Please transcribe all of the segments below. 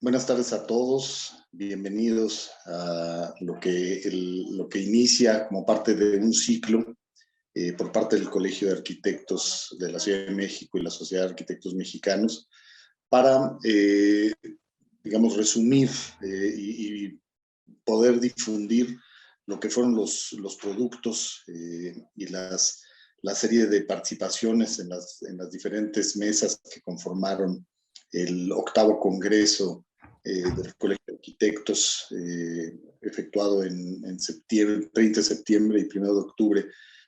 Buenas tardes a todos, bienvenidos a lo que inicia como parte de un ciclo por parte del Colegio de Arquitectos de la Ciudad de México y la Sociedad de Arquitectos Mexicanos para, digamos, resumir y poder difundir lo que fueron los productos y la serie de participaciones en las diferentes mesas que conformaron el octavo Congreso del Colegio de Arquitectos, efectuado en septiembre, 30 de septiembre y 1 de octubre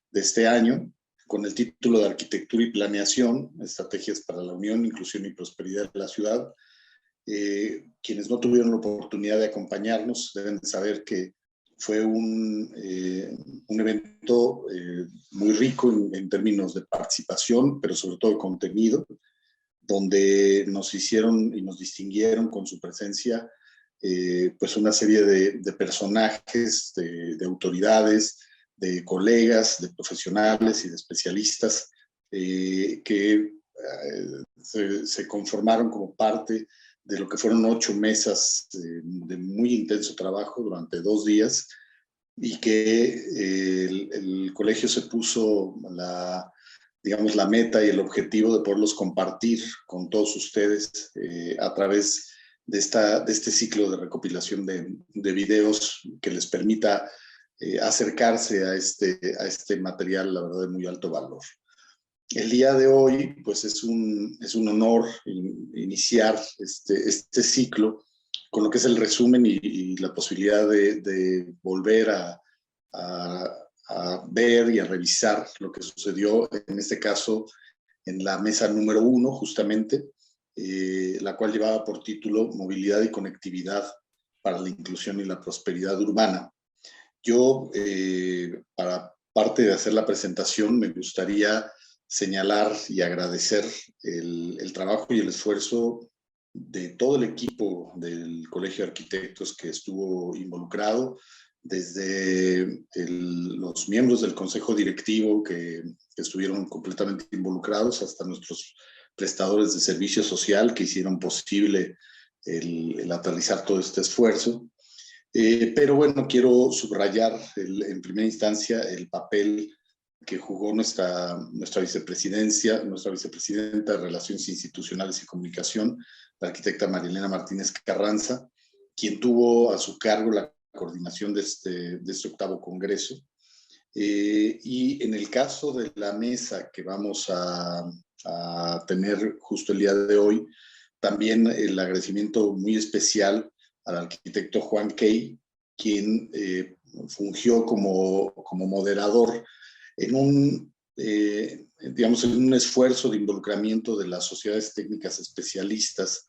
de este año, con el título de Arquitectura y Planeación, Estrategias para la Unión, Inclusión y Prosperidad de la Ciudad. Quienes no tuvieron la oportunidad de acompañarnos deben de saber que fue un evento muy rico en términos de participación, pero sobre todo de contenido, donde nos hicieron y nos distinguieron con su presencia pues una serie de personajes, de autoridades, de colegas, de profesionales y de especialistas que se conformaron como parte de lo que fueron 8 mesas de muy intenso trabajo durante 2 días y que el colegio se puso digamos, la meta y el objetivo de poderlos compartir con todos ustedes a través de este ciclo de recopilación de videos que les permita acercarse a este material, la verdad, de muy alto valor. El día de hoy, pues es un honor iniciar este ciclo con lo que es el resumen y la posibilidad de volver a ver y a revisar lo que sucedió, en este caso, en la mesa número 1, justamente, la cual llevaba por título Movilidad y Conectividad para la Inclusión y la Prosperidad Urbana. Yo, para parte de hacer la presentación, me gustaría señalar y agradecer el trabajo y el esfuerzo de todo el equipo del Colegio de Arquitectos que estuvo involucrado, desde los miembros del consejo directivo que estuvieron completamente involucrados hasta nuestros prestadores de servicio social que hicieron posible el aterrizar todo este esfuerzo. Pero bueno, quiero subrayar en primera instancia el papel que jugó nuestra vicepresidenta de Relaciones Institucionales y Comunicación, la arquitecta Marilena Martínez Carranza, quien tuvo a su cargo la coordinación de este octavo congreso. Y en el caso de la mesa que vamos a tener justo el día de hoy, también el agradecimiento muy especial al arquitecto Juan Key, quien fungió como moderador en digamos, en un esfuerzo de involucramiento de las sociedades técnicas especialistas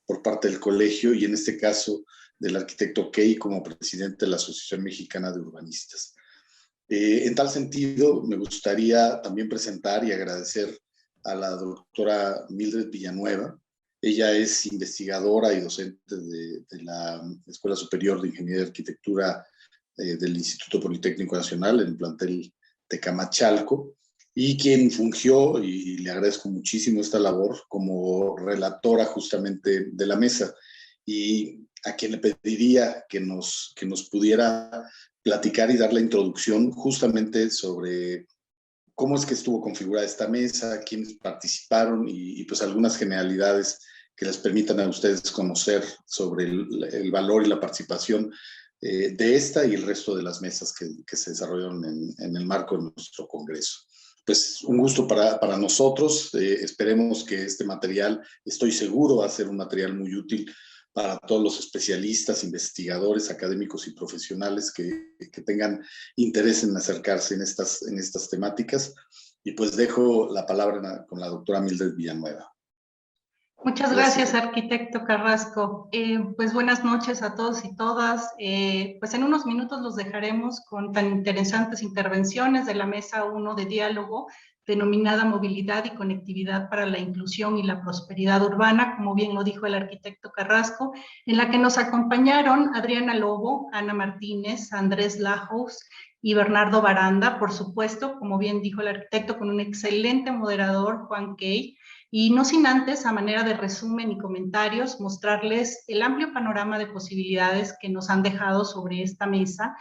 por parte del colegio, y en este caso del arquitecto Key como presidente de la Asociación Mexicana de Urbanistas. En tal sentido, me gustaría también presentar y agradecer a la doctora Mildred Villanueva. Ella es investigadora y docente de la Escuela Superior de Ingeniería y Arquitectura del Instituto Politécnico Nacional en el plantel Tecamachalco, y quien fungió, y le agradezco muchísimo esta labor, como relatora justamente de la mesa, y a quien le pediría que nos pudiera platicar y dar la introducción justamente sobre cómo es que estuvo configurada esta mesa, quiénes participaron y pues algunas generalidades que les permitan a ustedes conocer sobre el valor y la participación de esta y el resto de las mesas que se desarrollaron en el marco de nuestro congreso. Pues un gusto para nosotros. Esperemos que este material, estoy seguro, va a ser un material muy útil para todos los especialistas, investigadores, académicos y profesionales que tengan interés en acercarse en estas temáticas. Y pues dejo la palabra con la doctora Mildred Villanueva. Muchas gracias, arquitecto Carrasco. Pues buenas noches a todos y todas. Pues en unos minutos los dejaremos con tan interesantes intervenciones de la Mesa 1 de diálogo, denominada Movilidad y Conectividad para la Inclusión y la Prosperidad Urbana, como bien lo dijo el arquitecto Carrasco, en la que nos acompañaron Adriana Lobo, Ana Martínez, Andrés Lajos y Bernardo Baranda, por supuesto, como bien dijo el arquitecto, con un excelente moderador, Juan Key, Y no sin antes, a manera de resumen y comentarios, mostrarles el amplio panorama de posibilidades que nos han dejado sobre esta mesa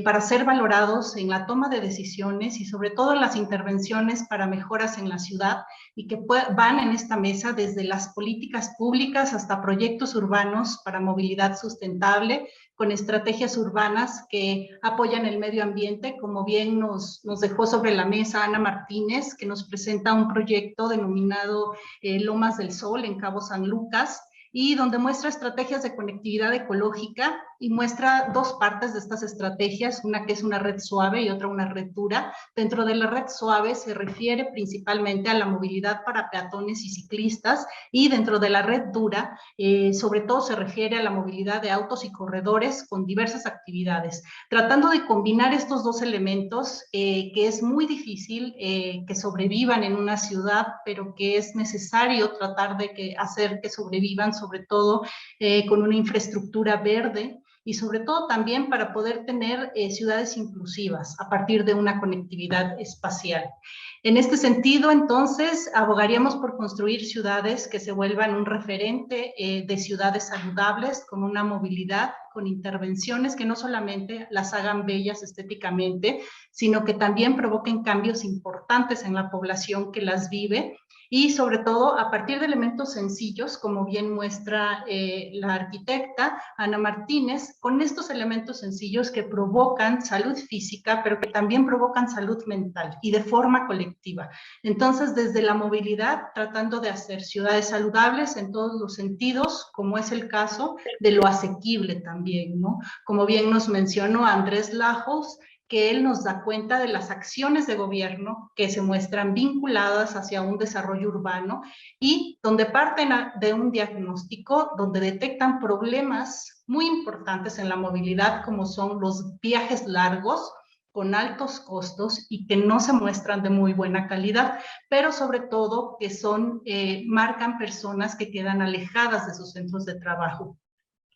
para ser valorados en la toma de decisiones y sobre todo en las intervenciones para mejoras en la ciudad y que van en esta mesa desde las políticas públicas hasta proyectos urbanos para movilidad sustentable, con estrategias urbanas que apoyan el medio ambiente, como bien nos dejó sobre la mesa Ana Martínez, que nos presenta un proyecto denominado Lomas del Sol en Cabo San Lucas, y donde muestra estrategias de conectividad ecológica y muestra dos partes de estas estrategias, una que es una red suave y otra una red dura. Dentro de la red suave se refiere principalmente a la movilidad para peatones y ciclistas, y dentro de la red dura sobre todo se refiere a la movilidad de autos y corredores con diversas actividades, tratando de combinar estos dos elementos que es muy difícil que sobrevivan en una ciudad, pero que es necesario tratar de hacer que sobrevivan, sobre todo con una infraestructura verde y sobre todo también para poder tener ciudades inclusivas a partir de una conectividad espacial. En este sentido, entonces, abogaríamos por construir ciudades que se vuelvan un referente de ciudades saludables, con una movilidad, con intervenciones que no solamente las hagan bellas estéticamente, sino que también provoquen cambios importantes en la población que las vive, y sobre todo a partir de elementos sencillos, como bien muestra la arquitecta Ana Martínez, con estos elementos sencillos que provocan salud física, pero que también provocan salud mental y de forma colectiva. Entonces, desde la movilidad, tratando de hacer ciudades saludables en todos los sentidos, como es el caso de lo asequible también, ¿no? Como bien nos mencionó Andrés Lajos, que él nos da cuenta de las acciones de gobierno que se muestran vinculadas hacia un desarrollo urbano y donde parten de un diagnóstico, donde detectan problemas muy importantes en la movilidad, como son los viajes largos, con altos costos y que no se muestran de muy buena calidad, pero sobre todo que marcan personas que quedan alejadas de sus centros de trabajo.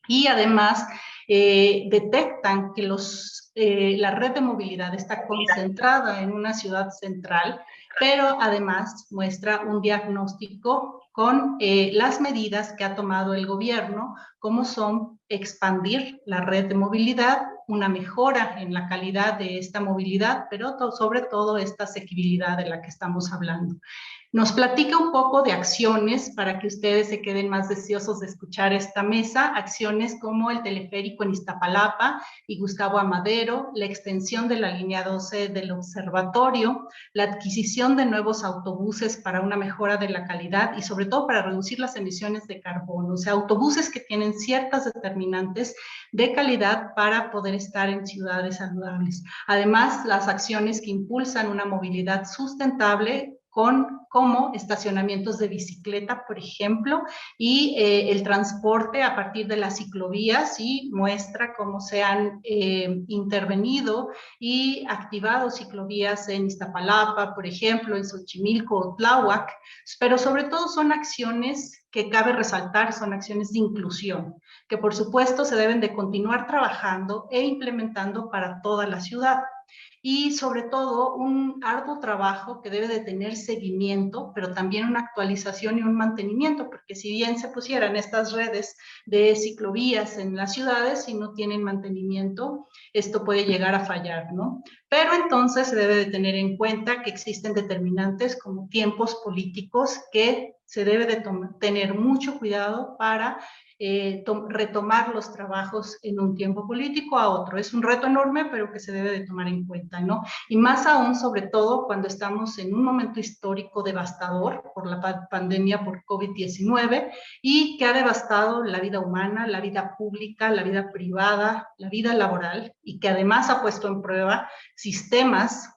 Y además detectan que la red de movilidad está concentrada en una ciudad central, pero además muestra un diagnóstico con las medidas que ha tomado el gobierno, como son expandir la red de movilidad, una mejora en la calidad de esta movilidad, pero sobre todo esta asequibilidad de la que estamos hablando. Nos platica un poco de acciones para que ustedes se queden más deseosos de escuchar esta mesa, acciones como el teleférico en Iztapalapa y Gustavo Amadero, la extensión de la línea 12 del observatorio, la adquisición de nuevos autobuses para una mejora de la calidad y sobre todo para reducir las emisiones de carbono, o sea, autobuses que tienen ciertas determinantes de calidad para poder estar en ciudades saludables. Además, las acciones que impulsan una movilidad sustentable como estacionamientos de bicicleta, por ejemplo, y el transporte a partir de las ciclovías, y muestra cómo se han intervenido y activado ciclovías en Iztapalapa, por ejemplo, en Xochimilco o Tláhuac, pero sobre todo son acciones que cabe resaltar, son acciones de inclusión, que por supuesto se deben de continuar trabajando e implementando para toda la ciudad. Y sobre todo un arduo trabajo que debe de tener seguimiento, pero también una actualización y un mantenimiento, porque si bien se pusieran estas redes de ciclovías en las ciudades, si no tienen mantenimiento, esto puede llegar a fallar, ¿no? Pero entonces se debe de tener en cuenta que existen determinantes como tiempos políticos que se debe de tener mucho cuidado para retomar los trabajos en un tiempo político a otro. Es un reto enorme, pero que se debe de tomar en cuenta, ¿no? Y más aún, sobre todo, cuando estamos en un momento histórico devastador por la pandemia por COVID-19 y que ha devastado la vida humana, la vida pública, la vida privada, la vida laboral, y que además ha puesto en prueba sistemas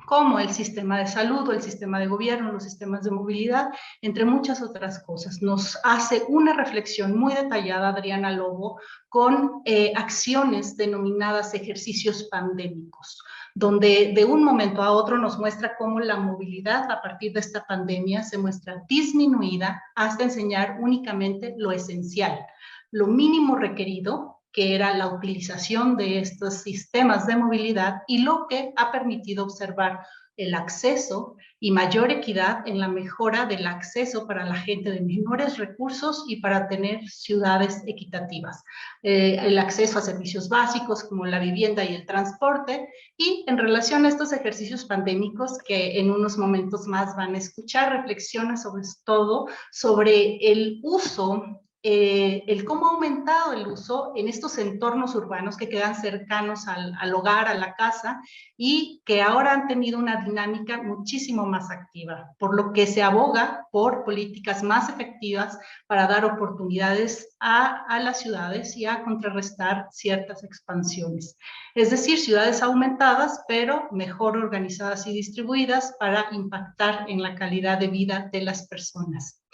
como el sistema de salud o el sistema de gobierno, los sistemas de movilidad, entre muchas otras cosas. Nos hace una reflexión muy detallada Adriana Lobo con acciones denominadas ejercicios pandémicos, donde de un momento a otro nos muestra cómo la movilidad a partir de esta pandemia se muestra disminuida hasta enseñar únicamente lo esencial, lo mínimo requerido, que era la utilización de estos sistemas de movilidad y lo que ha permitido observar el acceso y mayor equidad en la mejora del acceso para la gente de menores recursos y para tener ciudades equitativas. El acceso a servicios básicos como la vivienda y el transporte, y en relación a estos ejercicios pandémicos que en unos momentos más van a escuchar, reflexiona sobre todo sobre el uso, el cómo ha aumentado el uso en estos entornos urbanos que quedan cercanos al hogar, a la casa, y que ahora han tenido una dinámica muchísimo más activa, por lo que se aboga por políticas más efectivas para dar oportunidades a las ciudades y a contrarrestar ciertas expansiones. Es decir, ciudades aumentadas, pero mejor organizadas y distribuidas para impactar en la calidad de vida de las personas.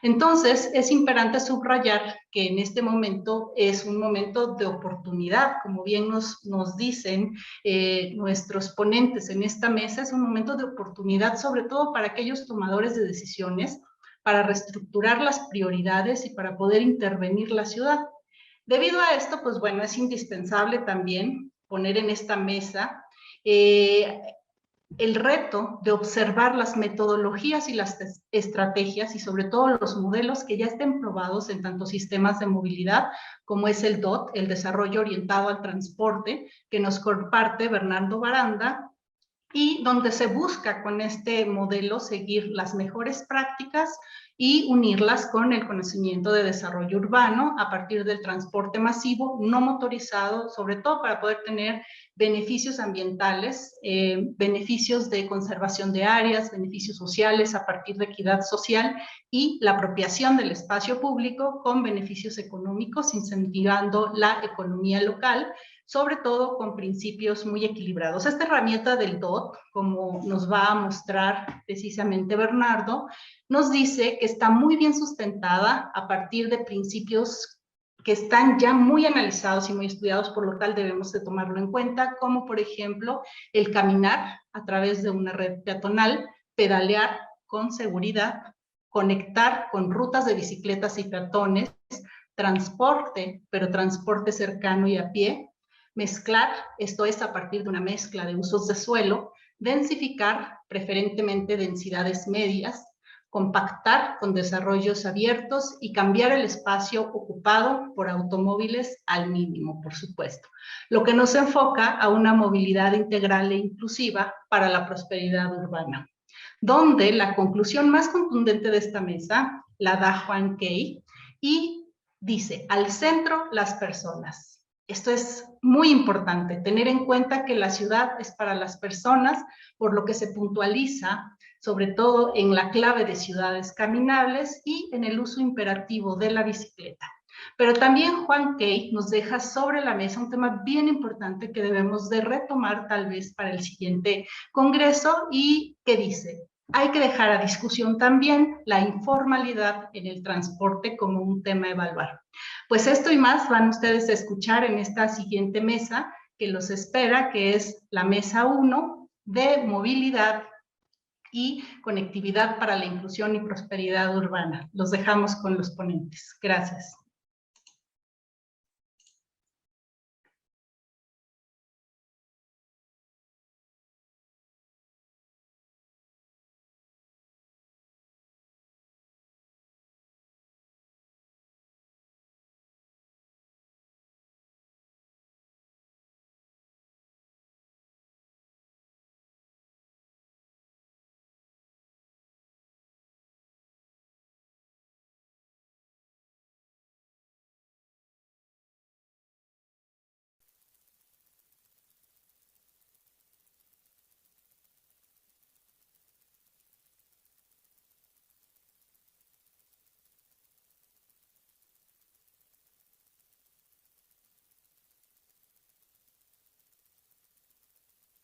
Entonces, es imperante subrayar que en este momento es un momento de oportunidad, como bien nos dicen nuestros ponentes en esta mesa, es un momento de oportunidad, sobre todo para aquellos tomadores de decisiones, para reestructurar las prioridades y para poder intervenir la ciudad. Debido a esto, pues bueno, es indispensable también poner en esta mesa el reto de observar las metodologías y las estrategias y sobre todo los modelos que ya estén probados en tanto sistemas de movilidad como es el DOT, el desarrollo orientado al transporte, que nos comparte Bernardo Baranda, y donde se busca con este modelo seguir las mejores prácticas y unirlas con el conocimiento de desarrollo urbano a partir del transporte masivo no motorizado, sobre todo para poder tener beneficios ambientales, beneficios de conservación de áreas, beneficios sociales a partir de equidad social y la apropiación del espacio público con beneficios económicos, incentivando la economía local, sobre todo con principios muy equilibrados. Esta herramienta del DOT, como nos va a mostrar precisamente Bernardo, nos dice que está muy bien sustentada a partir de principios que están ya muy analizados y muy estudiados, por lo tal debemos de tomarlo en cuenta, como por ejemplo el caminar a través de una red peatonal, pedalear con seguridad, conectar con rutas de bicicletas y peatones, transporte, pero transporte cercano y a pie, mezclar, esto es a partir de una mezcla de usos de suelo, densificar, preferentemente densidades medias, compactar con desarrollos abiertos y cambiar el espacio ocupado por automóviles al mínimo, por supuesto, lo que nos enfoca a una movilidad integral e inclusiva para la prosperidad urbana, donde la conclusión más contundente de esta mesa la da Juan Kay y dice, al centro las personas. Esto es muy importante, tener en cuenta que la ciudad es para las personas, por lo que se puntualiza sobre todo en la clave de ciudades caminables y en el uso imperativo de la bicicleta. Pero también Juan Kay nos deja sobre la mesa un tema bien importante que debemos de retomar tal vez para el siguiente congreso y que dice, hay que dejar a discusión también la informalidad en el transporte como un tema a evaluar. Pues esto y más van ustedes a escuchar en esta siguiente mesa que los espera, que es la mesa 1 de movilidad y conectividad para la inclusión y prosperidad urbana. Los dejamos con los ponentes. Gracias.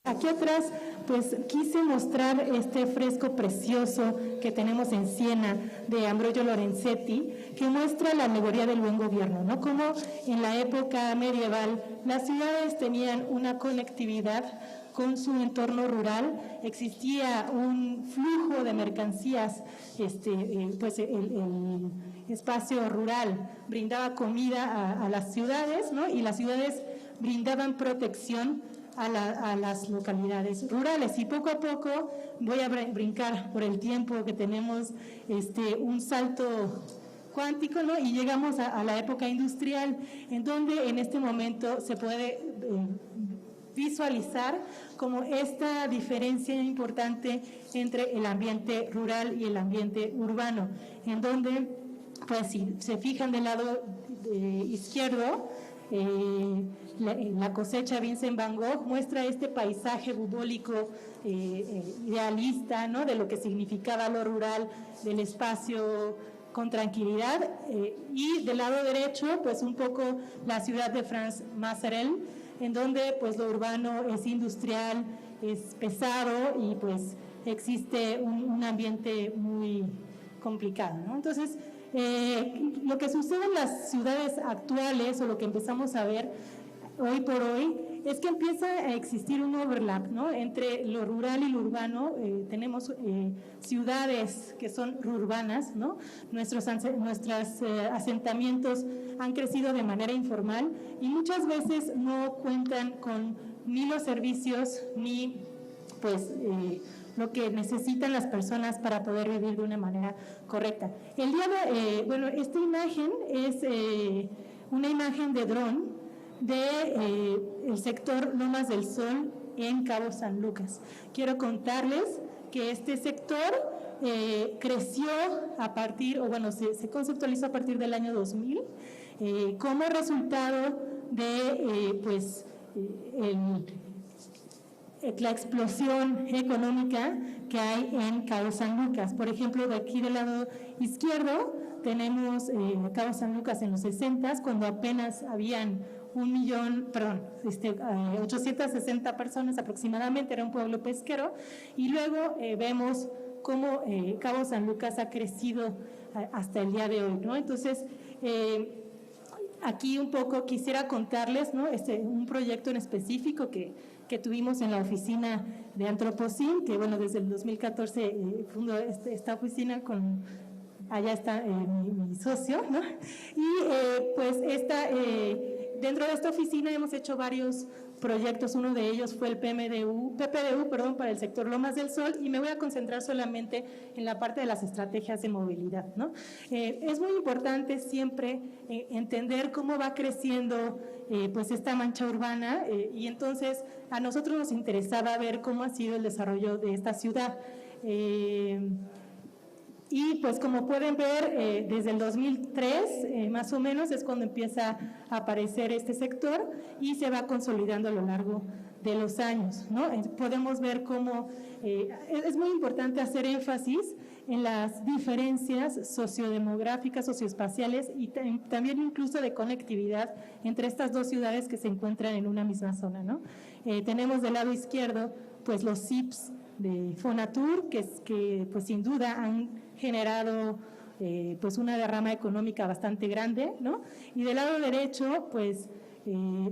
Aquí atrás, pues quise mostrar este fresco precioso que tenemos en Siena de Ambrogio Lorenzetti, que muestra la alegoría del buen gobierno, ¿no? Como en la época medieval las ciudades tenían una conectividad con su entorno rural, existía un flujo de mercancías, pues el espacio rural brindaba comida a las ciudades, ¿no? Y las ciudades brindaban protección a las localidades rurales. Y poco a poco voy a brincar por el tiempo que tenemos un salto cuántico, ¿no? Y llegamos a la época industrial, en donde en este momento se puede visualizar como esta diferencia importante entre el ambiente rural y el ambiente urbano, en donde, pues si se fijan del lado izquierdo, la cosecha Vincent Van Gogh muestra este paisaje bubólico idealista, ¿no? De lo que significaba lo rural, del espacio con tranquilidad, y del lado derecho, pues un poco la ciudad de Franz Maserel, en donde pues lo urbano es industrial, es pesado y pues existe un ambiente muy complicado, ¿no? Entonces, lo que sucede en las ciudades actuales, o lo que empezamos a ver hoy por hoy, es que empieza a existir un overlap, ¿no? Entre lo rural y lo urbano. Tenemos ciudades que son rurbanas, ¿no? Nuestros asentamientos han crecido de manera informal y muchas veces no cuentan con ni los servicios ni pues lo que necesitan las personas para poder vivir de una manera correcta. El día de, bueno, esta imagen es una imagen de dron del sector Lomas del Sol en Cabo San Lucas. Quiero contarles que este sector creció a partir, o bueno, se conceptualizó a partir del año 2000 como resultado de la explosión económica que hay en Cabo San Lucas. Por ejemplo, de aquí del lado izquierdo tenemos Cabo San Lucas en los 60, cuando apenas habían 860 personas aproximadamente, era un pueblo pesquero, y luego vemos cómo Cabo San Lucas ha crecido hasta el día de hoy, ¿no? Entonces, aquí un poco quisiera contarles, ¿no? Un proyecto en específico que tuvimos en la oficina de Antropocín, que bueno, desde el 2014 fundó esta oficina con, allá está mi socio, ¿no? Y pues dentro de esta oficina hemos hecho varios proyectos. Uno de ellos fue el PPDU, para el sector Lomas del Sol, y me voy a concentrar solamente en la parte de las estrategias de movilidad, ¿no? Es muy importante siempre entender cómo va creciendo pues esta mancha urbana, y entonces a nosotros nos interesaba ver cómo ha sido el desarrollo de esta ciudad. Y pues como pueden ver, desde el 2003 más o menos es cuando empieza a aparecer este sector y se va consolidando a lo largo de los años, ¿no? Podemos ver cómo es muy importante hacer énfasis en las diferencias sociodemográficas, socioespaciales y también incluso de conectividad entre estas dos ciudades que se encuentran en una misma zona, ¿no? Tenemos del lado izquierdo pues los CIPs de Fonatur, que pues sin duda han generado pues una derrama económica bastante grande, ¿no? Y del lado derecho, pues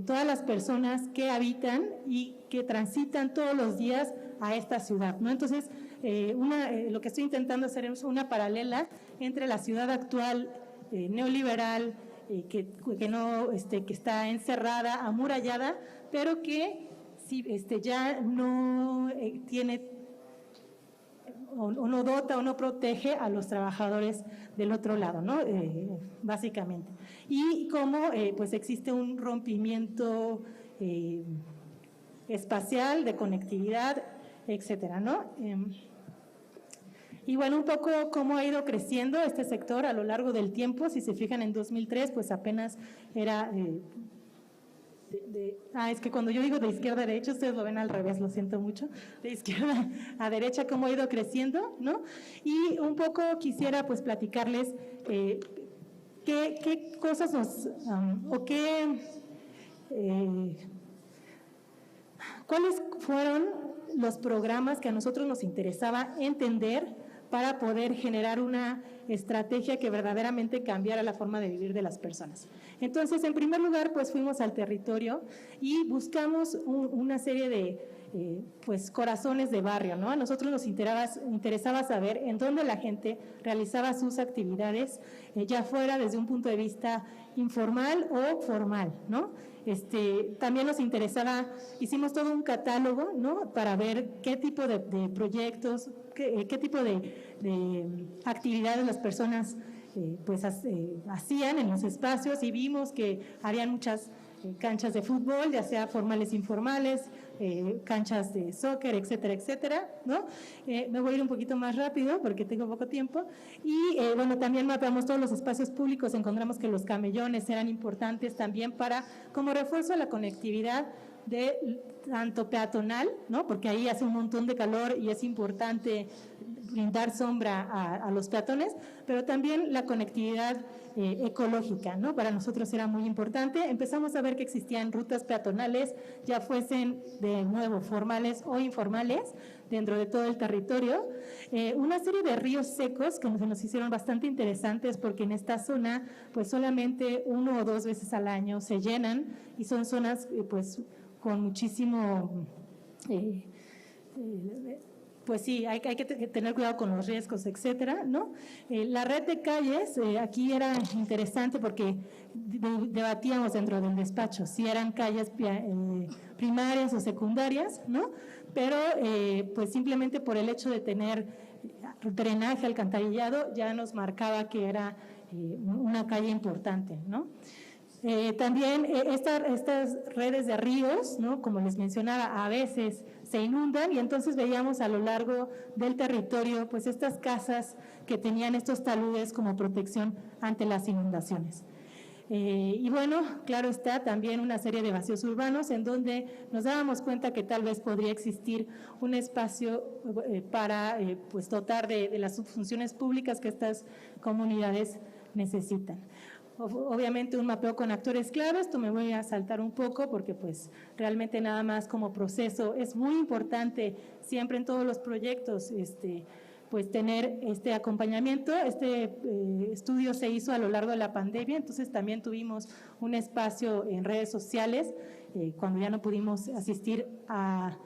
todas las personas que habitan y que transitan todos los días a esta ciudad, ¿no? Entonces, lo que estoy intentando hacer es una paralela entre la ciudad actual neoliberal, que está encerrada, amurallada, pero que ya no tiene o no dota o no protege a los trabajadores del otro lado, ¿no? Básicamente. Y cómo pues existe un rompimiento espacial, de conectividad, etcétera, ¿no? Y bueno, un poco cómo ha ido creciendo este sector a lo largo del tiempo. Si se fijan, en 2003 pues apenas era es que cuando yo digo de izquierda a derecha, ustedes lo ven al revés, lo siento mucho, de izquierda a derecha, cómo ha ido creciendo, ¿no? Y un poco quisiera pues platicarles qué cosas cuáles fueron los programas que a nosotros nos interesaba entender para poder generar una estrategia que verdaderamente cambiara la forma de vivir de las personas. Entonces, en primer lugar, pues fuimos al territorio y buscamos una serie de pues corazones de barrio, ¿no? A nosotros nos interesaba saber en dónde la gente realizaba sus actividades, ya fuera desde un punto de vista informal o formal, ¿no? También nos interesaba, hicimos todo un catálogo, ¿no? Para ver qué tipo de proyectos, qué tipo de actividades las personas pues hacían en los espacios, y vimos que habían muchas canchas de fútbol, ya sea formales e informales, canchas de soccer, etcétera, etcétera, ¿no? Me voy a ir un poquito más rápido porque tengo poco tiempo. Y bueno, también mapeamos todos los espacios públicos, encontramos que los camellones eran importantes también como refuerzo a la conectividad de tanto peatonal, ¿no? Porque ahí hace un montón de calor y es importante brindar sombra a los peatones, pero también la conectividad ecológica, ¿no? Para nosotros era muy importante. Empezamos a ver que existían rutas peatonales, ya fuesen de nuevo formales o informales, dentro de todo el territorio. Una serie de ríos secos que nos hicieron bastante interesantes, porque en esta zona pues solamente 1 o 2 veces al año se llenan, y son zonas pues con muchísimo pues sí, hay que tener cuidado con los riesgos, etcétera, ¿no? La red de calles, aquí era interesante porque debatíamos dentro del despacho si eran calles primarias o secundarias, ¿no? Pero pues simplemente por el hecho de tener drenaje, alcantarillado, ya nos marcaba que era una calle importante, ¿no? También estas redes de ríos, ¿no? Como les mencionaba, a veces se inundan, y entonces veíamos a lo largo del territorio pues estas casas que tenían estos taludes como protección ante las inundaciones. Y bueno, claro está, también una serie de vacíos urbanos en donde nos dábamos cuenta que tal vez podría existir un espacio para pues dotar de las funciones públicas que estas comunidades necesitan. Obviamente un mapeo con actores clave, esto me voy a saltar un poco porque pues realmente nada más como proceso es muy importante siempre en todos los proyectos pues tener este acompañamiento. Estudio se hizo a lo largo de la pandemia, entonces también tuvimos un espacio en redes sociales cuando ya no pudimos asistir a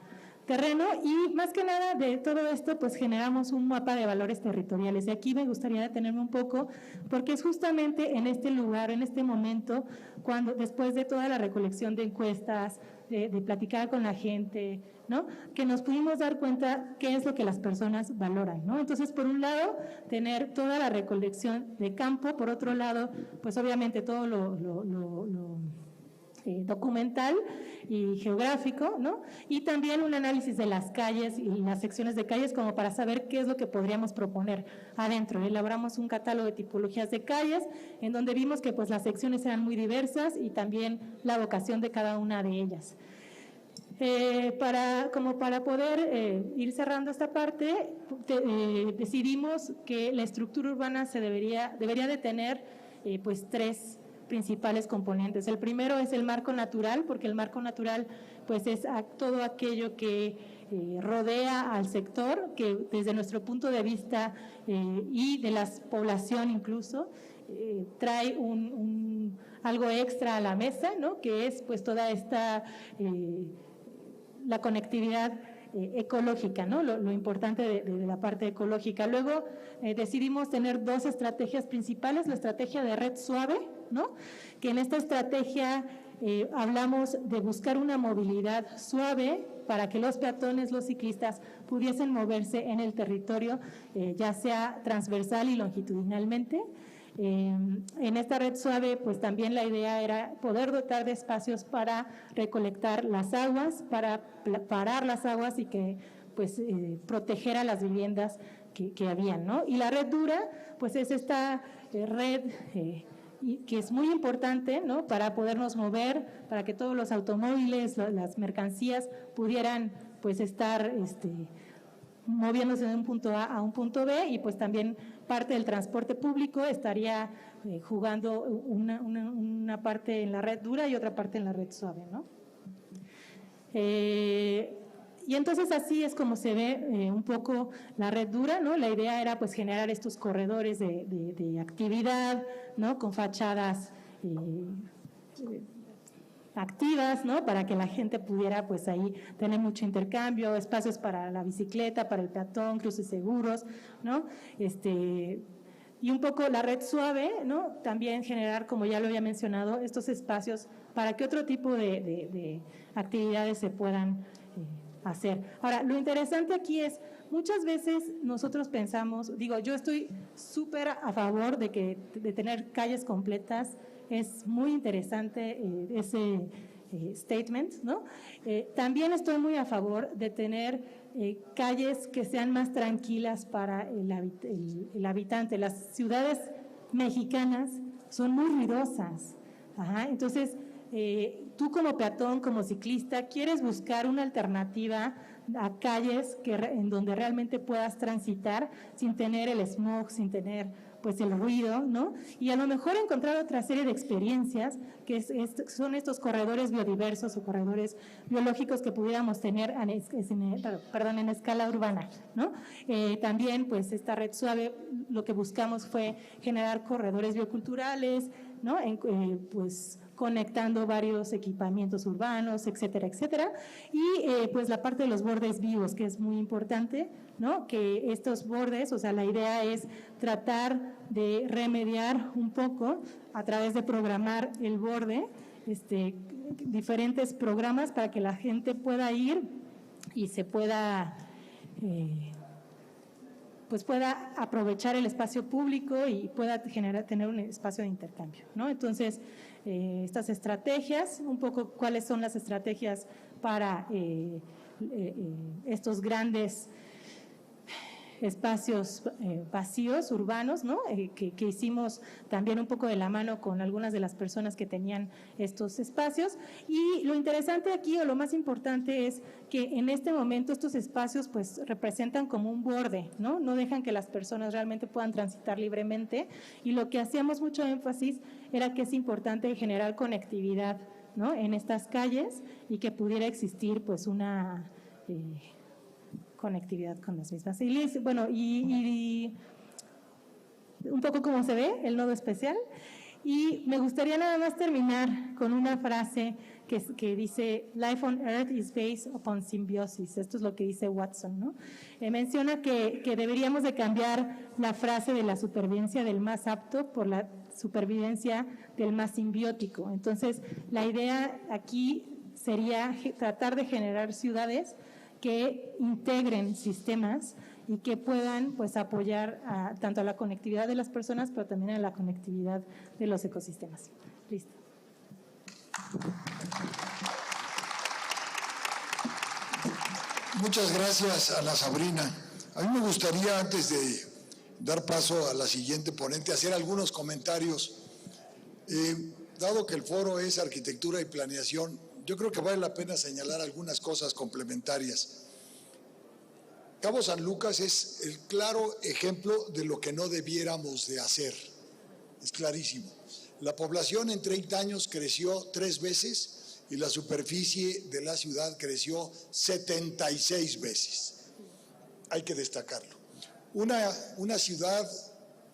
terreno, y más que nada de todo esto pues generamos un mapa de valores territoriales, y aquí me gustaría detenerme un poco porque es justamente en este lugar, en este momento, cuando después de toda la recolección de encuestas, de platicar con la gente, ¿no? Que nos pudimos dar cuenta qué es lo que las personas valoran, ¿no? Entonces, por un lado, tener toda la recolección de campo, por otro lado, pues obviamente todo lo documental y geográfico, ¿no? Y también un análisis de las calles y las secciones de calles como para saber qué es lo que podríamos proponer adentro. Elaboramos un catálogo de tipologías de calles en donde vimos que pues las secciones eran muy diversas y también la vocación de cada una de ellas. Para poder ir cerrando esta parte, decidimos que la estructura urbana debería de tener pues 3 principales componentes. El primero es el marco natural, porque el marco natural pues es todo aquello que rodea al sector, que desde nuestro punto de vista y de la población incluso trae algo extra a la mesa, ¿no? Que es pues toda esta la conectividad ecológica, ¿no? Lo importante de la parte ecológica. Luego decidimos tener 2 estrategias principales, la estrategia de red suave, ¿no? Que en esta estrategia hablamos de buscar una movilidad suave para que los peatones, los ciclistas pudiesen moverse en el territorio, ya sea transversal y longitudinalmente. En esta red suave pues también la idea era poder dotar de espacios para recolectar las aguas, para parar las aguas y que pues proteger a las viviendas que habían, ¿no? Y la red dura pues es esta red que es muy importante, ¿no? Para podernos mover, para que todos los automóviles, las mercancías pudieran pues estar moviéndose de un punto A a un punto B, y pues también parte del transporte público estaría jugando una parte en la red dura y otra parte en la red suave, ¿no? Y entonces así es como se ve un poco la red dura, ¿no? La idea era pues generar estos corredores de actividad, ¿no? Con fachadas activas, ¿no? Para que la gente pudiera pues ahí tener mucho intercambio, espacios para la bicicleta, para el peatón, cruces seguros, ¿no? Y un poco la red suave, ¿no? También generar, como ya lo había mencionado, estos espacios para que otro tipo de actividades se puedan hacer. Ahora, lo interesante aquí es, muchas veces nosotros pensamos, digo, yo estoy súper a favor de tener calles completas, es muy interesante ese statement, ¿no? También estoy muy a favor de tener calles que sean más tranquilas para el habitante. Las ciudades mexicanas son muy ruidosas. Entonces, tú como peatón, como ciclista, quieres buscar una alternativa a calles en donde realmente puedas transitar sin tener el smog, sin tener pues el ruido, ¿no? Y a lo mejor encontrar otra serie de experiencias que son estos corredores biodiversos o corredores biológicos que pudiéramos tener en escala urbana, ¿no? También pues esta red suave lo que buscamos fue generar corredores bioculturales, ¿no? Pues conectando varios equipamientos urbanos, etcétera, etcétera, y pues la parte de los bordes vivos, que es muy importante, ¿no? Que estos bordes, o sea, la idea es tratar de remediar un poco a través de programar el borde, diferentes programas para que la gente pueda ir y se pueda pues pueda aprovechar el espacio público y pueda tener un espacio de intercambio, ¿no? Entonces, estas estrategias, un poco cuáles son las estrategias para estos grandes espacios vacíos, urbanos, ¿no? Que hicimos también un poco de la mano con algunas de las personas que tenían estos espacios. Y lo interesante aquí, o lo más importante, es que en este momento estos espacios pues representan como un borde, ¿no? No dejan que las personas realmente puedan transitar libremente, y lo que hacíamos mucho énfasis era que es importante generar conectividad, ¿no? En estas calles, y que pudiera existir pues una conectividad con las mismas. Y bueno, y un poco como se ve el nodo especial. Y me gustaría nada más terminar con una frase que dice: Life on Earth is based upon symbiosis. Esto es lo que dice Watson, ¿no? Menciona que deberíamos de cambiar la frase de la supervivencia del más apto por la supervivencia del más simbiótico. Entonces, la idea aquí sería tratar de generar ciudades que integren sistemas y que puedan pues apoyar tanto a la conectividad de las personas, pero también a la conectividad de los ecosistemas. Listo. Muchas gracias, Ana Sabrina. A mí me gustaría, antes de dar paso a la siguiente ponente, hacer algunos comentarios. Dado que el foro es arquitectura y planeación, yo creo que vale la pena señalar algunas cosas complementarias. Cabo San Lucas es el claro ejemplo de lo que no debiéramos de hacer. Es clarísimo. La población en 30 años creció 3 veces y la superficie de la ciudad creció 76 veces. Hay que destacarlo. Una ciudad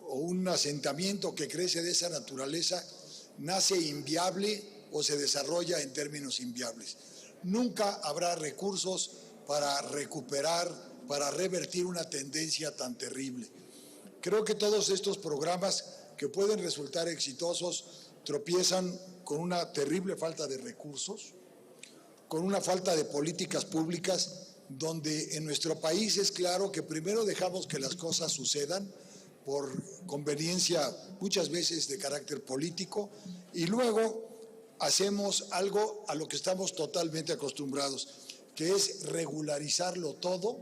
o un asentamiento que crece de esa naturaleza nace inviable o se desarrolla en términos inviables. Nunca habrá recursos para recuperar, para revertir una tendencia tan terrible. Creo que todos estos programas que pueden resultar exitosos tropiezan con una terrible falta de recursos, con una falta de políticas públicas, donde en nuestro país es claro que primero dejamos que las cosas sucedan por conveniencia muchas veces de carácter político, y luego hacemos algo a lo que estamos totalmente acostumbrados, que es regularizarlo todo,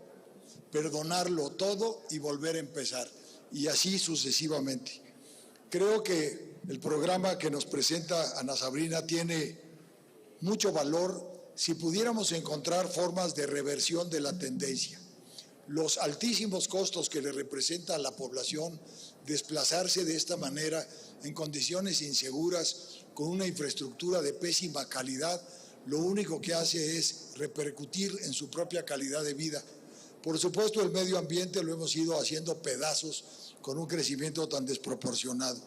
perdonarlo todo y volver a empezar, y así sucesivamente. Creo que el programa que nos presenta Ana Sabrina tiene mucho valor si pudiéramos encontrar formas de reversión de la tendencia. Los altísimos costos que le representa a la población desplazarse de esta manera en condiciones inseguras, con una infraestructura de pésima calidad, lo único que hace es repercutir en su propia calidad de vida. Por supuesto, el medio ambiente lo hemos ido haciendo pedazos con un crecimiento tan desproporcionado.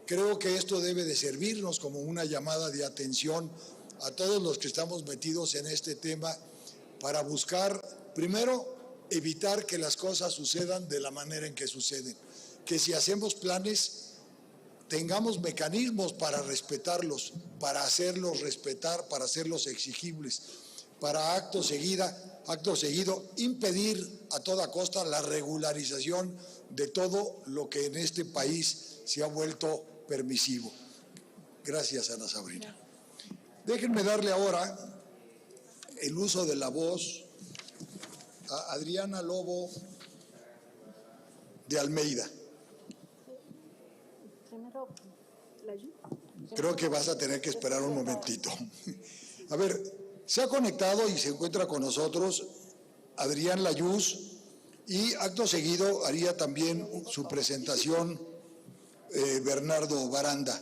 Creo que esto debe de servirnos como una llamada de atención a todos los que estamos metidos en este tema para buscar, primero, evitar que las cosas sucedan de la manera en que suceden. Que si hacemos planes, tengamos mecanismos para respetarlos, para hacerlos respetar, para hacerlos exigibles, para acto seguido impedir a toda costa la regularización de todo lo que en este país se ha vuelto permisivo. Gracias, Ana Sabrina. Déjenme darle ahora el uso de la voz a Adriana Lobo de Almeida. Creo que vas a tener que esperar un momentito. A ver, se ha conectado y se encuentra con nosotros Adrián Layuz y acto seguido haría también su presentación Bernardo Baranda.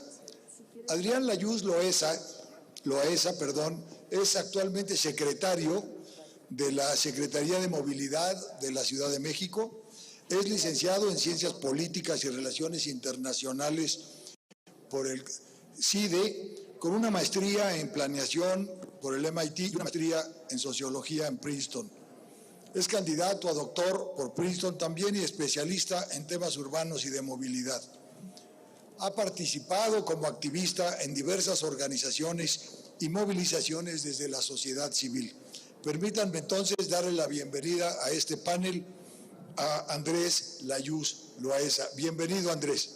Adrián Layuz Loaesa, es actualmente secretario de la Secretaría de Movilidad de la Ciudad de México. Es licenciado en Ciencias Políticas y Relaciones Internacionales por el CIDE, con una maestría en Planeación por el MIT y una maestría en Sociología en Princeton. Es candidato a doctor por Princeton también y especialista en temas urbanos y de movilidad. Ha participado como activista en diversas organizaciones y movilizaciones desde la sociedad civil. Permítanme entonces darle la bienvenida a este panel a Andrés Layuz Loaesa. Bienvenido, Andrés.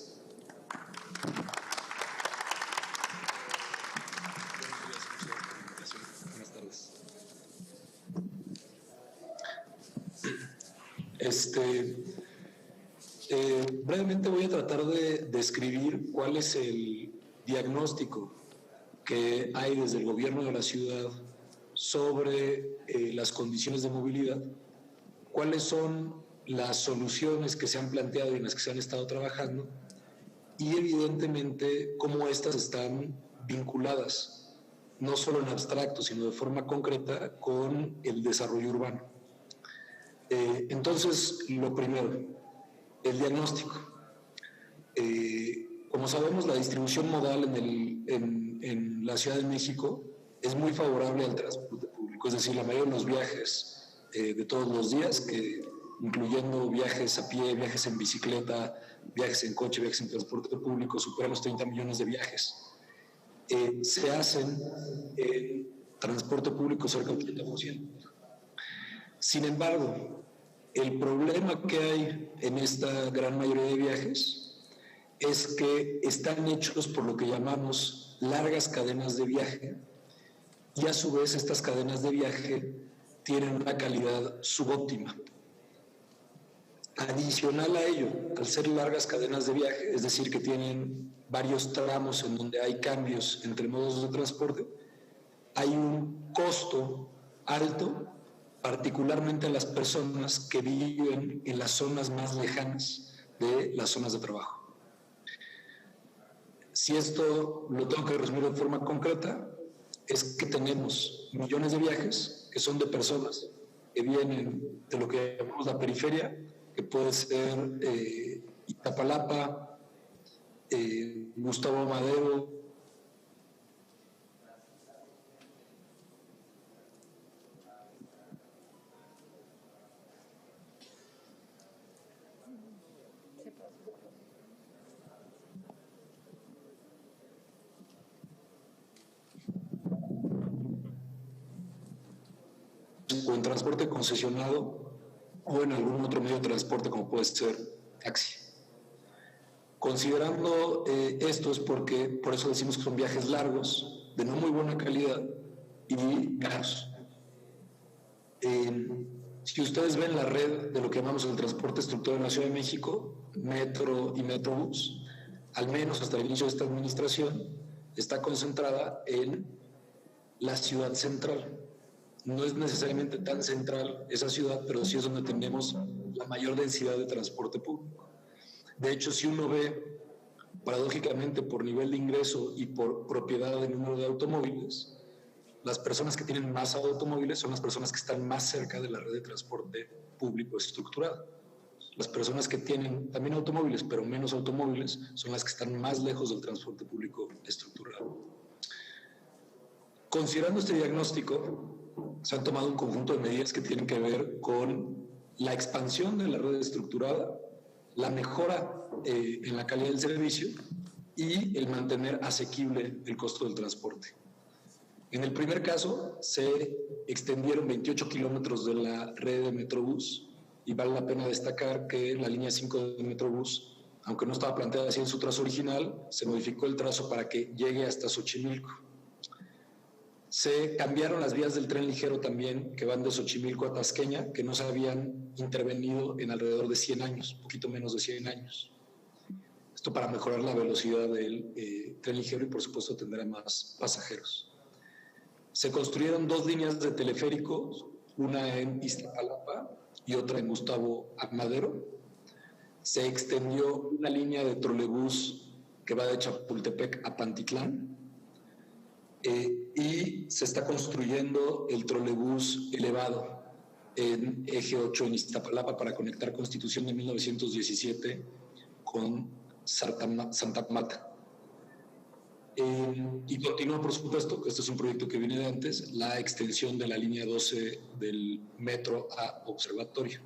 Brevemente voy a tratar de describir cuál es el diagnóstico que hay desde el gobierno de la ciudad sobre las condiciones de movilidad, cuáles son las soluciones que se han planteado y en las que se han estado trabajando y evidentemente cómo estas están vinculadas, no solo en abstracto, sino de forma concreta con el desarrollo urbano. Entonces, lo primero, el diagnóstico. Como sabemos, la distribución modal en la Ciudad de México es muy favorable al transporte público, es decir, la mayoría de los viajes de todos los días, incluyendo viajes a pie, viajes en bicicleta, viajes en coche, viajes en transporte público, superan los 30 millones de viajes. Se hacen en transporte público cerca del 30%. Sin embargo, el problema que hay en esta gran mayoría de viajes es que están hechos por lo que llamamos largas cadenas de viaje y a su vez estas cadenas de viaje tienen una calidad subóptima. Adicional a ello, al ser largas cadenas de viaje, es decir, que tienen varios tramos en donde hay cambios entre modos de transporte, hay un costo alto, particularmente a las personas que viven en las zonas más lejanas de las zonas de trabajo. Si esto lo tengo que resumir de forma concreta, es que tenemos millones de viajes que son de personas que vienen de lo que llamamos la periferia, que puede ser Iztapalapa, Gustavo Madero, o en transporte concesionado o en algún otro medio de transporte como puede ser taxi. Considerando esto es porque, por eso decimos que son viajes largos, de no muy buena calidad y caros. Si ustedes ven la red de lo que llamamos el transporte estructurado en la Ciudad de México, metro y metrobús, al menos hasta el inicio de esta administración, está concentrada en la ciudad central. No es necesariamente tan central esa ciudad, pero sí es donde tenemos la mayor densidad de transporte público. De hecho, si uno ve, paradójicamente, por nivel de ingreso y por propiedad de número de automóviles, las personas que tienen más automóviles son las personas que están más cerca de la red de transporte público estructurado. Las personas que tienen también automóviles, pero menos automóviles, son las que están más lejos del transporte público estructurado. Considerando este diagnóstico, se han tomado un conjunto de medidas que tienen que ver con la expansión de la red estructurada, la mejora en la calidad del servicio y el mantener asequible el costo del transporte. En el primer caso, se extendieron 28 kilómetros de la red de Metrobús, y vale la pena destacar que la línea 5 de Metrobús, aunque no estaba planteada así en su trazo original, se modificó el trazo para que llegue hasta Xochimilco. Se cambiaron las vías del tren ligero también, que van de Xochimilco a Tasqueña, que no se habían intervenido en alrededor de 100 años, un poquito menos de 100 años. Esto para mejorar la velocidad del tren ligero y, por supuesto, atender a más pasajeros. Se construyeron 2 líneas de teleféricos, una en Iztapalapa y otra en Gustavo Amadero. Se extendió una línea de trolebús que va de Chapultepec a Pantitlán. Y se está construyendo el trolebús elevado en Eje 8 en Iztapalapa para conectar Constitución de 1917 con Santa Marta. Y continúa, por supuesto, que este es un proyecto que viene de antes, la extensión de la línea 12 del metro a Observatorio.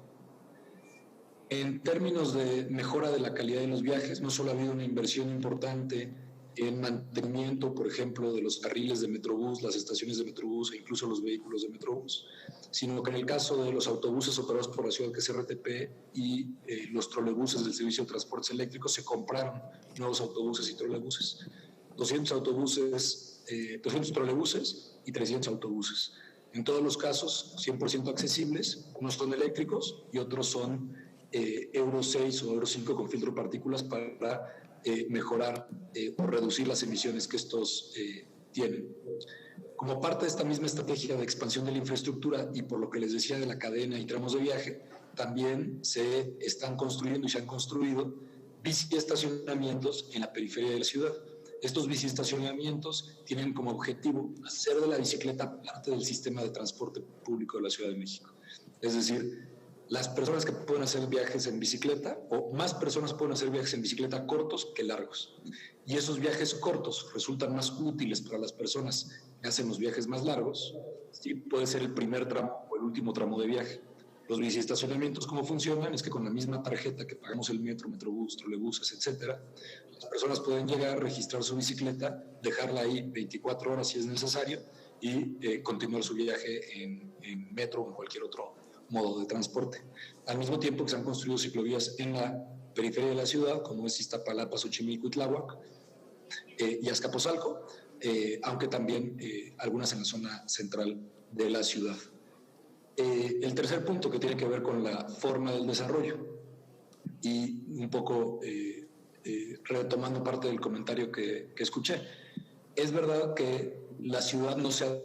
En términos de mejora de la calidad de los viajes, no solo ha habido una inversión importante en mantenimiento, por ejemplo, de los carriles de Metrobús, las estaciones de Metrobús e incluso los vehículos de Metrobús, sino que en el caso de los autobuses operados por la ciudad, que es RTP, y los trolebuses del servicio de transportes eléctricos, se compraron nuevos autobuses y trolebuses. 200 trolebuses y 300 autobuses. En todos los casos, 100% accesibles, unos son eléctricos y otros son Euro 6 o Euro 5 con filtro de partículas para mejorar o reducir las emisiones que estos tienen. Como parte de esta misma estrategia de expansión de la infraestructura y por lo que les decía de la cadena y tramos de viaje, también se están construyendo y se han construido biciestacionamientos en la periferia de la ciudad. Estos biciestacionamientos tienen como objetivo hacer de la bicicleta parte del sistema de transporte público de la Ciudad de México. Es decir, las personas que pueden hacer viajes en bicicleta, o más personas pueden hacer viajes en bicicleta cortos que largos. Y esos viajes cortos resultan más útiles para las personas que hacen los viajes más largos. Sí, puede ser el primer tramo o el último tramo de viaje. Los biciestacionamientos, ¿cómo funcionan? Es que con la misma tarjeta que pagamos el metro, metrobús, trolebuses, etcétera, las personas pueden llegar, registrar su bicicleta, dejarla ahí 24 horas si es necesario y continuar su viaje en metro o en cualquier otro modo de transporte. Al mismo tiempo que se han construido ciclovías en la periferia de la ciudad, como es Iztapalapa, Xochimilco y Tláhuac, y Azcapotzalco, aunque también algunas en la zona central de la ciudad. El tercer punto, que tiene que ver con la forma del desarrollo, y un poco retomando parte del comentario que escuché, es verdad que la ciudad no se ha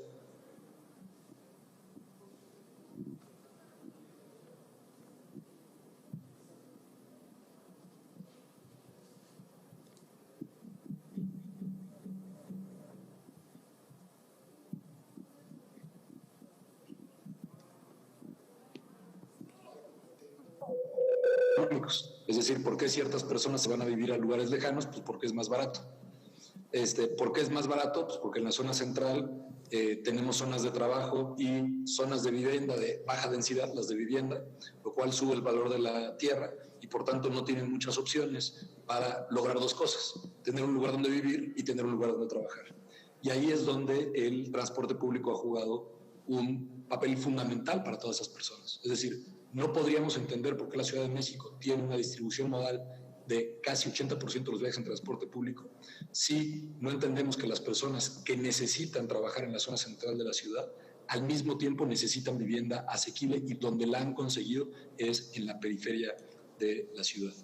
públicos. Es decir, ¿por qué ciertas personas se van a vivir a lugares lejanos? Pues porque es más barato. ¿Por qué es más barato? Pues porque en la zona central tenemos zonas de trabajo y zonas de vivienda de baja densidad, las de vivienda, lo cual sube el valor de la tierra y por tanto no tienen muchas opciones para lograr dos cosas: tener un lugar donde vivir y tener un lugar donde trabajar. Y ahí es donde el transporte público ha jugado un papel fundamental para todas esas personas. Es decir, no podríamos entender por qué la Ciudad de México tiene una distribución modal de casi 80% de los viajes en transporte público si no entendemos que las personas que necesitan trabajar en la zona central de la ciudad al mismo tiempo necesitan vivienda asequible, y donde la han conseguido es en la periferia de la ciudad.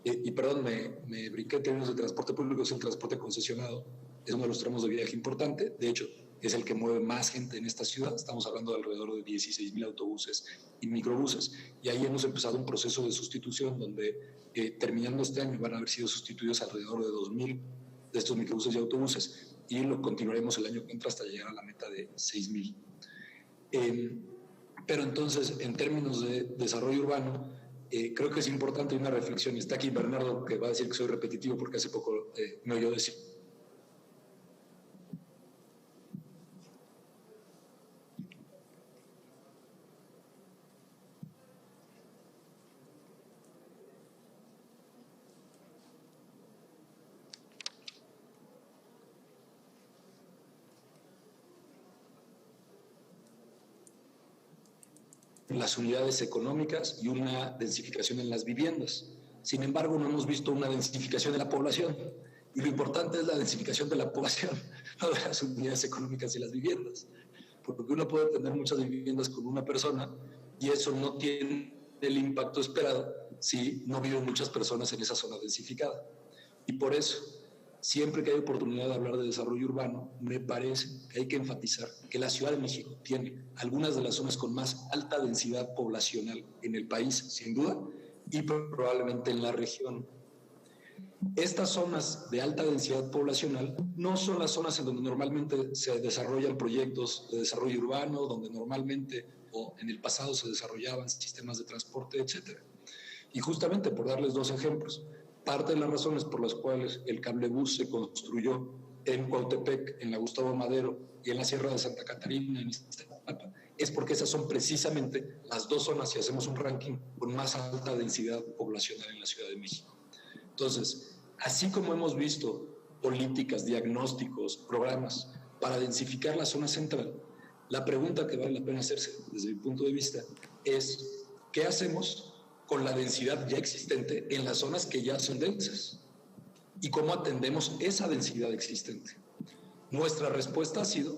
Y perdón, me brinqué en términos de transporte público. Es el transporte concesionado, es uno de los tramos de viaje importante. De hecho, es el que mueve más gente en esta ciudad. Estamos hablando de alrededor de 16,000 autobuses y microbuses. Y ahí hemos empezado un proceso de sustitución donde, terminando este año, van a haber sido sustituidos alrededor de 2,000 de estos microbuses y autobuses. Y lo continuaremos el año que entra hasta llegar a la meta de 6,000. Pero entonces, en términos de desarrollo urbano, creo que es importante una reflexión. Y está aquí Bernardo, que va a decir que soy repetitivo porque hace poco me oyó decir. las unidades económicas y una densificación en las viviendas. Sin embargo, no hemos visto una densificación de la población. Y lo importante es la densificación de la población, no de las unidades económicas y las viviendas. Porque uno puede tener muchas viviendas con una persona y eso no tiene el impacto esperado si no viven muchas personas en esa zona densificada. Y por eso, siempre que hay oportunidad de hablar de desarrollo urbano, me parece que hay que enfatizar que la Ciudad de México tiene algunas de las zonas con más alta densidad poblacional en el país, sin duda, y probablemente en la región. Estas zonas de alta densidad poblacional no son las zonas en donde normalmente se desarrollan proyectos de desarrollo urbano, donde normalmente o en el pasado se desarrollaban sistemas de transporte, etc. Y justamente, por darles dos ejemplos, parte de las razones por las cuales el cablebús se construyó en Cuautepec, en la Gustavo Madero y en la Sierra de Santa Catarina, en Iztapalapa, es porque esas son precisamente las dos zonas, si hacemos un ranking, con más alta densidad poblacional en la Ciudad de México. Entonces, así como hemos visto políticas, diagnósticos, programas para densificar la zona central, la pregunta que vale la pena hacerse desde mi punto de vista es ¿qué hacemos con la densidad ya existente en las zonas que ya son densas? ¿Y cómo atendemos esa densidad existente? Nuestra respuesta ha sido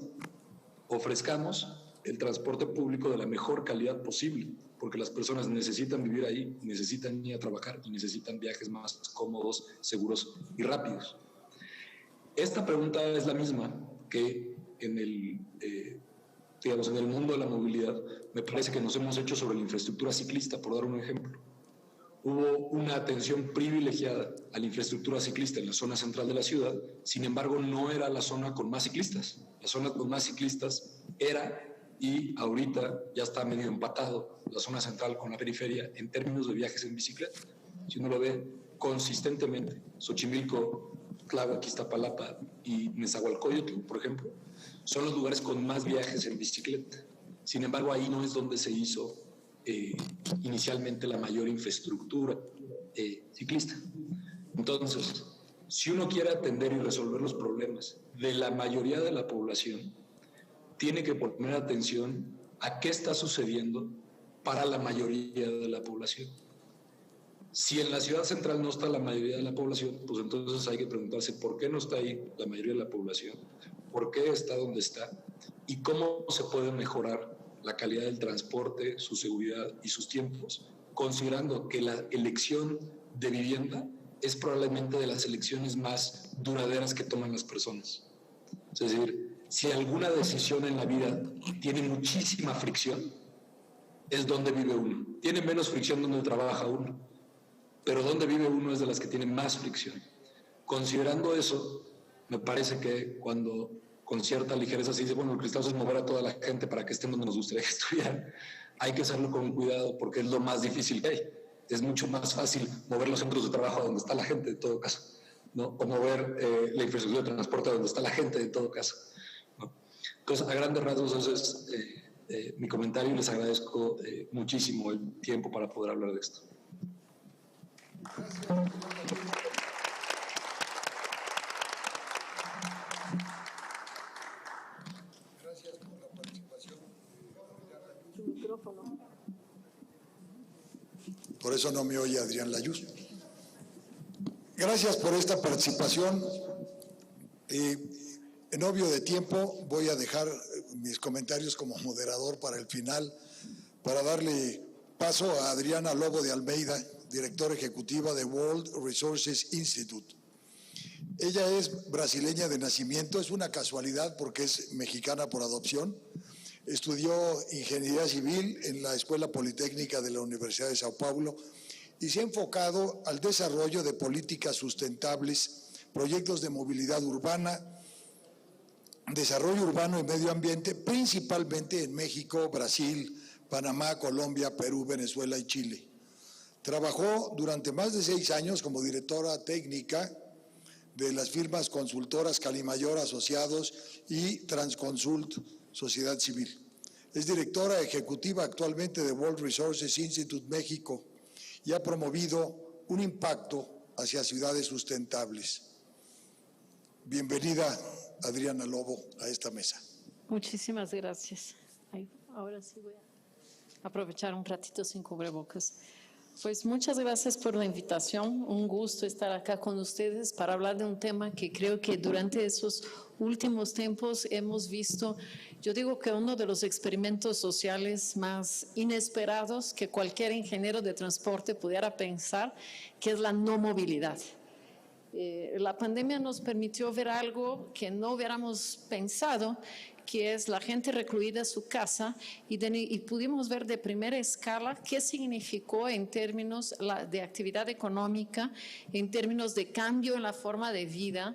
ofrezcamos el transporte público de la mejor calidad posible, porque las personas necesitan vivir ahí, necesitan ir a trabajar y necesitan viajes más cómodos, seguros y rápidos. Esta pregunta es la misma que en el mundo de la movilidad me parece que nos hemos hecho sobre la infraestructura ciclista, por dar un ejemplo. Hubo una atención privilegiada a la infraestructura ciclista en la zona central de la ciudad, sin embargo no era la zona con más ciclistas. La zona con más ciclistas era, y ahorita ya está medio empatado, la zona central con la periferia en términos de viajes en bicicleta. Si uno lo ve consistentemente, Xochimilco, Tláhuac, Iztapalapa y Nezahualcóyotl, por ejemplo, son los lugares con más viajes en bicicleta. Sin embargo, ahí no es donde se hizo inicialmente la mayor infraestructura ciclista. Entonces, si uno quiere atender y resolver los problemas de la mayoría de la población, tiene que poner atención a qué está sucediendo para la mayoría de la población. Si en la ciudad central no está la mayoría de la población, pues entonces hay que preguntarse por qué no está ahí la mayoría de la población, por qué está donde está y cómo se puede mejorar la calidad del transporte, su seguridad y sus tiempos, considerando que la elección de vivienda es probablemente de las elecciones más duraderas que toman las personas. Es decir, si alguna decisión en la vida tiene muchísima fricción, es donde vive uno. Tiene menos fricción donde trabaja uno, pero donde vive uno es de las que tiene más fricción. Considerando eso, me parece que cuando con cierta ligereza se dice, bueno, lo que estamos es mover a toda la gente para que estén donde nos gustaría que estuvieran, hay que hacerlo con cuidado porque es lo más difícil que hay. Es mucho más fácil mover los centros de trabajo a donde está la gente, en todo caso, ¿no? O mover la infraestructura de transporte a donde está la gente, en todo caso, ¿no? Entonces, a grandes rasgos, ese es mi comentario y les agradezco muchísimo el tiempo para poder hablar de esto. Gracias por la participación. Por eso no me oye Adrián Layuz. Gracias por esta participación. En obvio de tiempo voy a dejar mis comentarios como moderador para el final, para darle paso a Adriana Lobo de Almeida, directora ejecutiva de World Resources Institute. Ella es brasileña de nacimiento, es una casualidad porque es mexicana por adopción. Estudió Ingeniería Civil en la Escuela Politécnica de la Universidad de Sao Paulo y se ha enfocado al desarrollo de políticas sustentables, proyectos de movilidad urbana, desarrollo urbano y medio ambiente, principalmente en México, Brasil, Panamá, Colombia, Perú, Venezuela y Chile. Trabajó durante más de 6 años como directora técnica de las firmas consultoras Calimayor Asociados y Transconsult Sociedad Civil. Es directora ejecutiva actualmente de World Resources Institute México y ha promovido un impacto hacia ciudades sustentables. Bienvenida, Adriana Lobo, a esta mesa. Muchísimas gracias. Ahora sí voy aprovechar un ratito sin cubrebocas. Pues muchas gracias por la invitación. Un gusto estar acá con ustedes para hablar de un tema que creo que durante esos últimos tiempos hemos visto, yo digo que uno de los experimentos sociales más inesperados que cualquier ingeniero de transporte pudiera pensar, que es la no movilidad. La pandemia nos permitió ver algo que no hubiéramos pensado, que es la gente recluida en su casa, y pudimos ver de primera escala qué significó en términos de actividad económica, en términos de cambio en la forma de vida,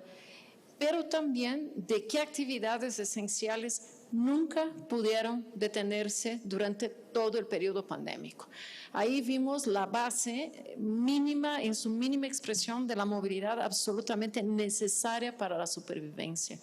pero también de qué actividades esenciales nunca pudieron detenerse durante todo el periodo pandémico. Ahí vimos la base mínima, en su mínima expresión, de la movilidad absolutamente necesaria para la supervivencia.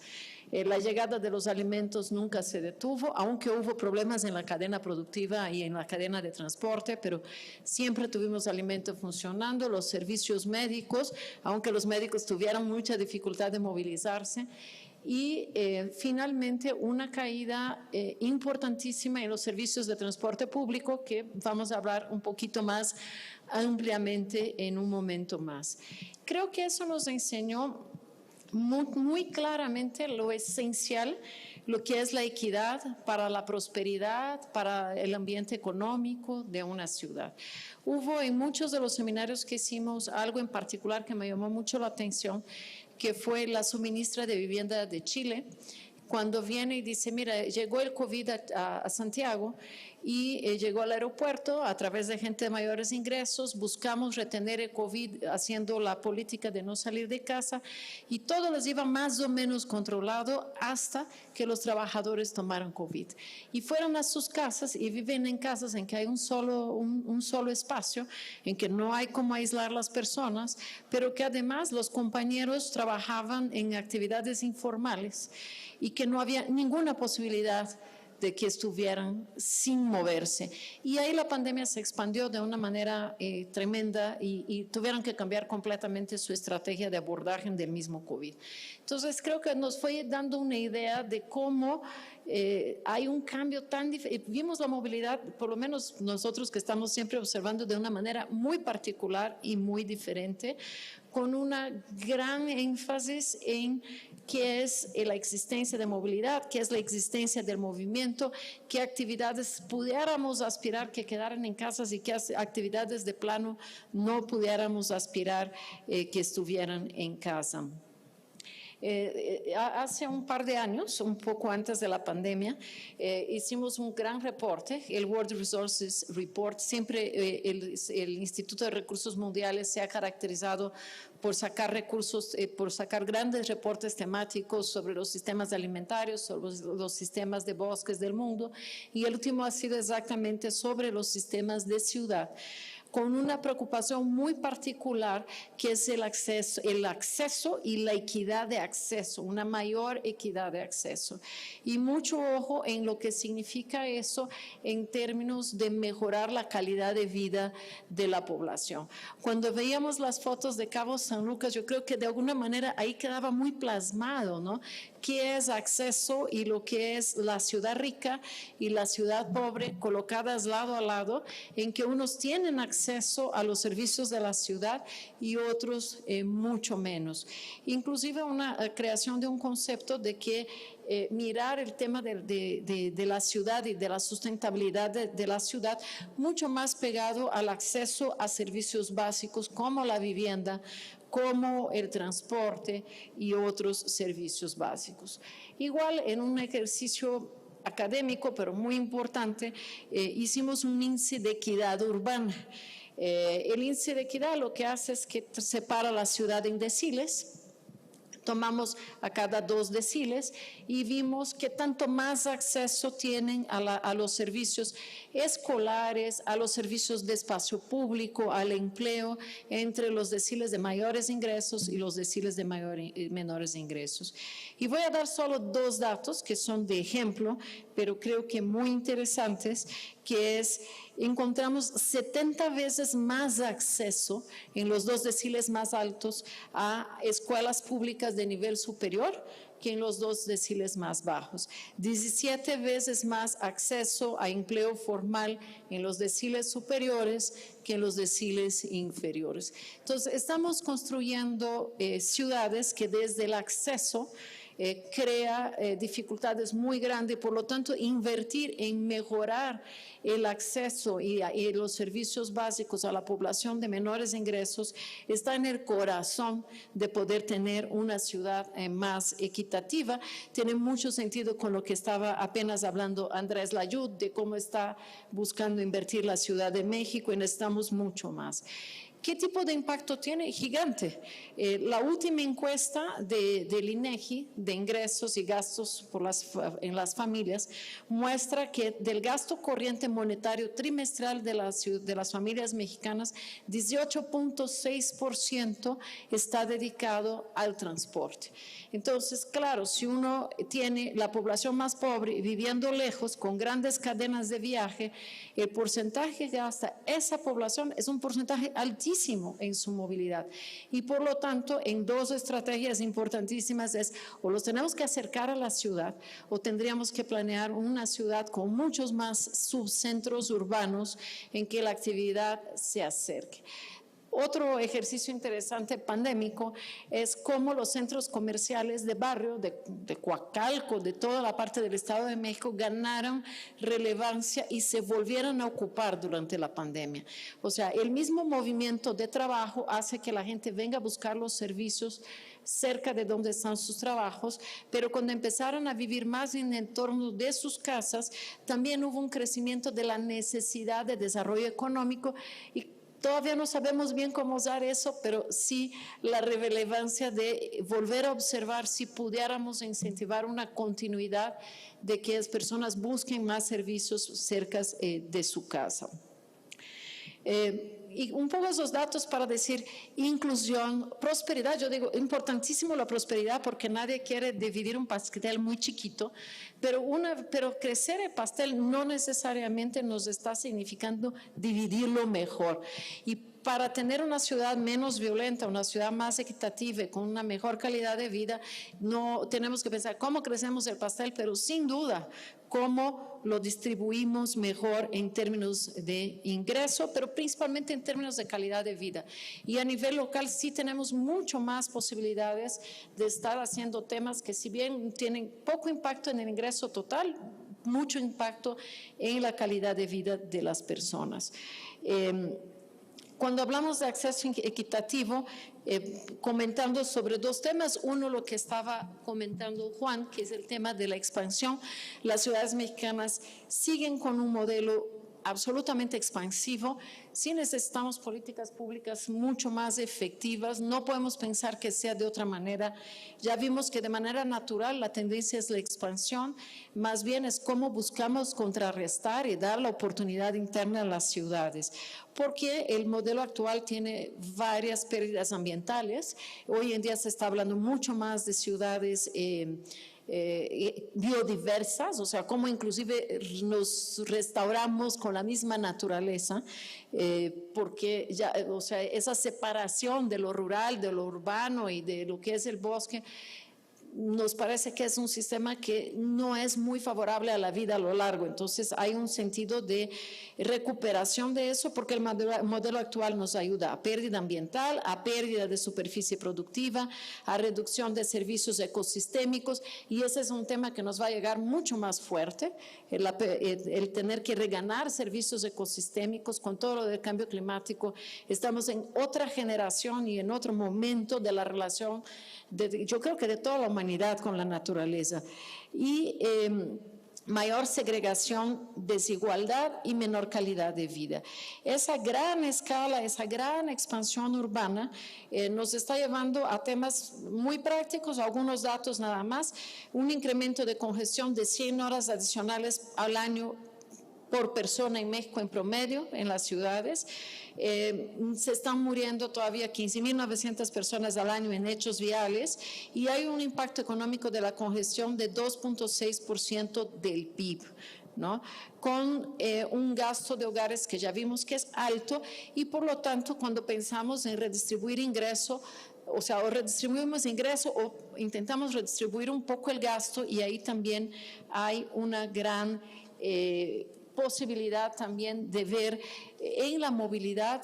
La llegada de los alimentos nunca se detuvo, aunque hubo problemas en la cadena productiva y en la cadena de transporte, pero siempre tuvimos alimento funcionando. Los servicios médicos, aunque los médicos tuvieron mucha dificultad de movilizarse. Y finalmente una caída importantísima en los servicios de transporte público, que vamos a hablar un poquito más ampliamente en un momento más. Creo que eso nos enseñó muy claramente lo esencial, lo que es la equidad para la prosperidad, para el ambiente económico de una ciudad. Hubo en muchos de los seminarios que hicimos algo en particular que me llamó mucho la atención, que fue la suministra de vivienda de Chile, cuando viene y dice, mira, llegó el COVID a Santiago y llegó al aeropuerto a través de gente de mayores ingresos, buscamos retener el COVID haciendo la política de no salir de casa y todo les iba más o menos controlado hasta que los trabajadores tomaron COVID. Y fueron a sus casas y viven en casas en que hay un solo espacio, en que no hay cómo aislar las personas, pero que además los compañeros trabajaban en actividades informales y que no había ninguna posibilidad de que estuvieran sin moverse. Y ahí la pandemia se expandió de una manera tremenda y tuvieron que cambiar completamente su estrategia de abordaje del mismo COVID. Entonces, creo que nos fue dando una idea de cómo hay un cambio tan diferente. Vimos la movilidad, por lo menos nosotros que estamos siempre observando de una manera muy particular y muy diferente, con una gran énfasis en qué es la existencia de movilidad, qué es la existencia del movimiento, qué actividades pudiéramos aspirar que quedaran en casas y qué actividades de plano no pudiéramos aspirar que estuvieran en casa. Hace un par de años, un poco antes de la pandemia, hicimos un gran reporte, el World Resources Report. Siempre el Instituto de Recursos Mundiales se ha caracterizado por sacar recursos, por sacar grandes reportes temáticos sobre los sistemas alimentarios, sobre los sistemas de bosques del mundo, y el último ha sido exactamente sobre los sistemas de ciudad, con una preocupación muy particular que es el acceso y la equidad de acceso, una mayor equidad de acceso. Y mucho ojo en lo que significa eso en términos de mejorar la calidad de vida de la población. Cuando veíamos las fotos de Cabo San Lucas, yo creo que de alguna manera ahí quedaba muy plasmado, ¿no? ¿Qué es acceso y lo que es la ciudad rica y la ciudad pobre colocadas lado a lado, en que unos tienen acceso a los servicios de la ciudad y otros mucho menos? Inclusive una creación de un concepto de que mirar el tema de la ciudad y de la sustentabilidad de la ciudad mucho más pegado al acceso a servicios básicos como la vivienda, como el transporte y otros servicios básicos. Igual, en un ejercicio académico, pero muy importante, hicimos un índice de equidad urbana. El índice de equidad lo que hace es que separa la ciudad en deciles. Tomamos a cada 2 deciles y vimos que tanto más acceso tienen a los servicios escolares, a los servicios de espacio público, al empleo, entre los deciles de mayores ingresos y los deciles de menores ingresos. Y voy a dar solo 2 datos que son de ejemplo, pero creo que muy interesantes, que es, encontramos 70 veces más acceso en los 2 deciles más altos a escuelas públicas de nivel superior que en los 2 deciles más bajos, 17 veces más acceso a empleo formal en los deciles superiores que en los deciles inferiores. Entonces, estamos construyendo ciudades que desde el acceso crea dificultades muy grandes, por lo tanto, invertir en mejorar el acceso y los servicios básicos a la población de menores ingresos está en el corazón de poder tener una ciudad más equitativa. Tiene mucho sentido con lo que estaba apenas hablando Andrés Layud, de cómo está buscando invertir la Ciudad de México, y necesitamos mucho más. ¿Qué tipo de impacto tiene? Gigante. La última encuesta del INEGI de ingresos y gastos en las familias muestra que del gasto corriente monetario trimestral de las familias mexicanas, 18.6% está dedicado al transporte. Entonces, claro, si uno tiene la población más pobre viviendo lejos, con grandes cadenas de viaje, el porcentaje que gasta esa población es un porcentaje altísimo en su movilidad. Y por lo tanto, en 2 estrategias importantísimas es, o los tenemos que acercar a la ciudad, o tendríamos que planear una ciudad con muchos más subcentros urbanos en que la actividad se acerque. Otro ejercicio interesante pandémico es cómo los centros comerciales de barrio, de Coacalco, de toda la parte del Estado de México, ganaron relevancia y se volvieron a ocupar durante la pandemia. O sea, el mismo movimiento de trabajo hace que la gente venga a buscar los servicios cerca de donde están sus trabajos, pero cuando empezaron a vivir más en el entorno de sus casas, también hubo un crecimiento de la necesidad de desarrollo económico, y todavía no sabemos bien cómo usar eso, pero sí la relevancia de volver a observar si pudiéramos incentivar una continuidad de que las personas busquen más servicios cerca de su casa. Y un poco esos datos para decir inclusión, prosperidad. Yo digo, importantísimo la prosperidad porque nadie quiere dividir un pastel muy chiquito, pero crecer el pastel no necesariamente nos está significando dividirlo mejor. Y para tener una ciudad menos violenta, una ciudad más equitativa, con una mejor calidad de vida, no tenemos que pensar cómo crecemos el pastel, pero sin duda cómo lo distribuimos mejor en términos de ingreso, pero principalmente en términos de calidad de vida. Y a nivel local sí tenemos mucho más posibilidades de estar haciendo temas que, si bien tienen poco impacto en el ingreso total, mucho impacto en la calidad de vida de las personas. Cuando hablamos de acceso equitativo, comentando sobre 2 temas, uno lo que estaba comentando Juan, que es el tema de la expansión. Las ciudades mexicanas siguen con un modelo absolutamente expansivo. Sí necesitamos políticas públicas mucho más efectivas, no podemos pensar que sea de otra manera. Ya vimos que de manera natural la tendencia es la expansión, más bien es cómo buscamos contrarrestar y dar la oportunidad interna a las ciudades, porque el modelo actual tiene varias pérdidas ambientales. Hoy en día se está hablando mucho más de ciudades biodiversas, o sea, cómo inclusive nos restauramos con la misma naturaleza, porque ya, o sea, esa separación de lo rural, de lo urbano y de lo que es el bosque, nos parece que es un sistema que no es muy favorable a la vida a lo largo. Entonces hay un sentido de recuperación de eso, porque el modelo actual nos ayuda a pérdida ambiental, a pérdida de superficie productiva, a reducción de servicios ecosistémicos, y ese es un tema que nos va a llegar mucho más fuerte, el tener que reganar servicios ecosistémicos con todo lo del cambio climático. Estamos en otra generación y en otro momento de la relación, yo creo que de toda la humanidad con la naturaleza, y mayor segregación, desigualdad y menor calidad de vida. Esa gran escala, esa gran expansión urbana nos está llevando a temas muy prácticos, algunos datos nada más: un incremento de congestión de 100 horas adicionales al año por persona en México en promedio en las ciudades. Se están muriendo todavía 15.900 personas al año en hechos viales, y hay un impacto económico de la congestión de 2.6% del PIB, ¿no? Con un gasto de hogares que ya vimos que es alto, y por lo tanto cuando pensamos en redistribuir ingreso, o sea, o redistribuimos ingresos o intentamos redistribuir un poco el gasto, y ahí también hay una gran posibilidad también de ver en la movilidad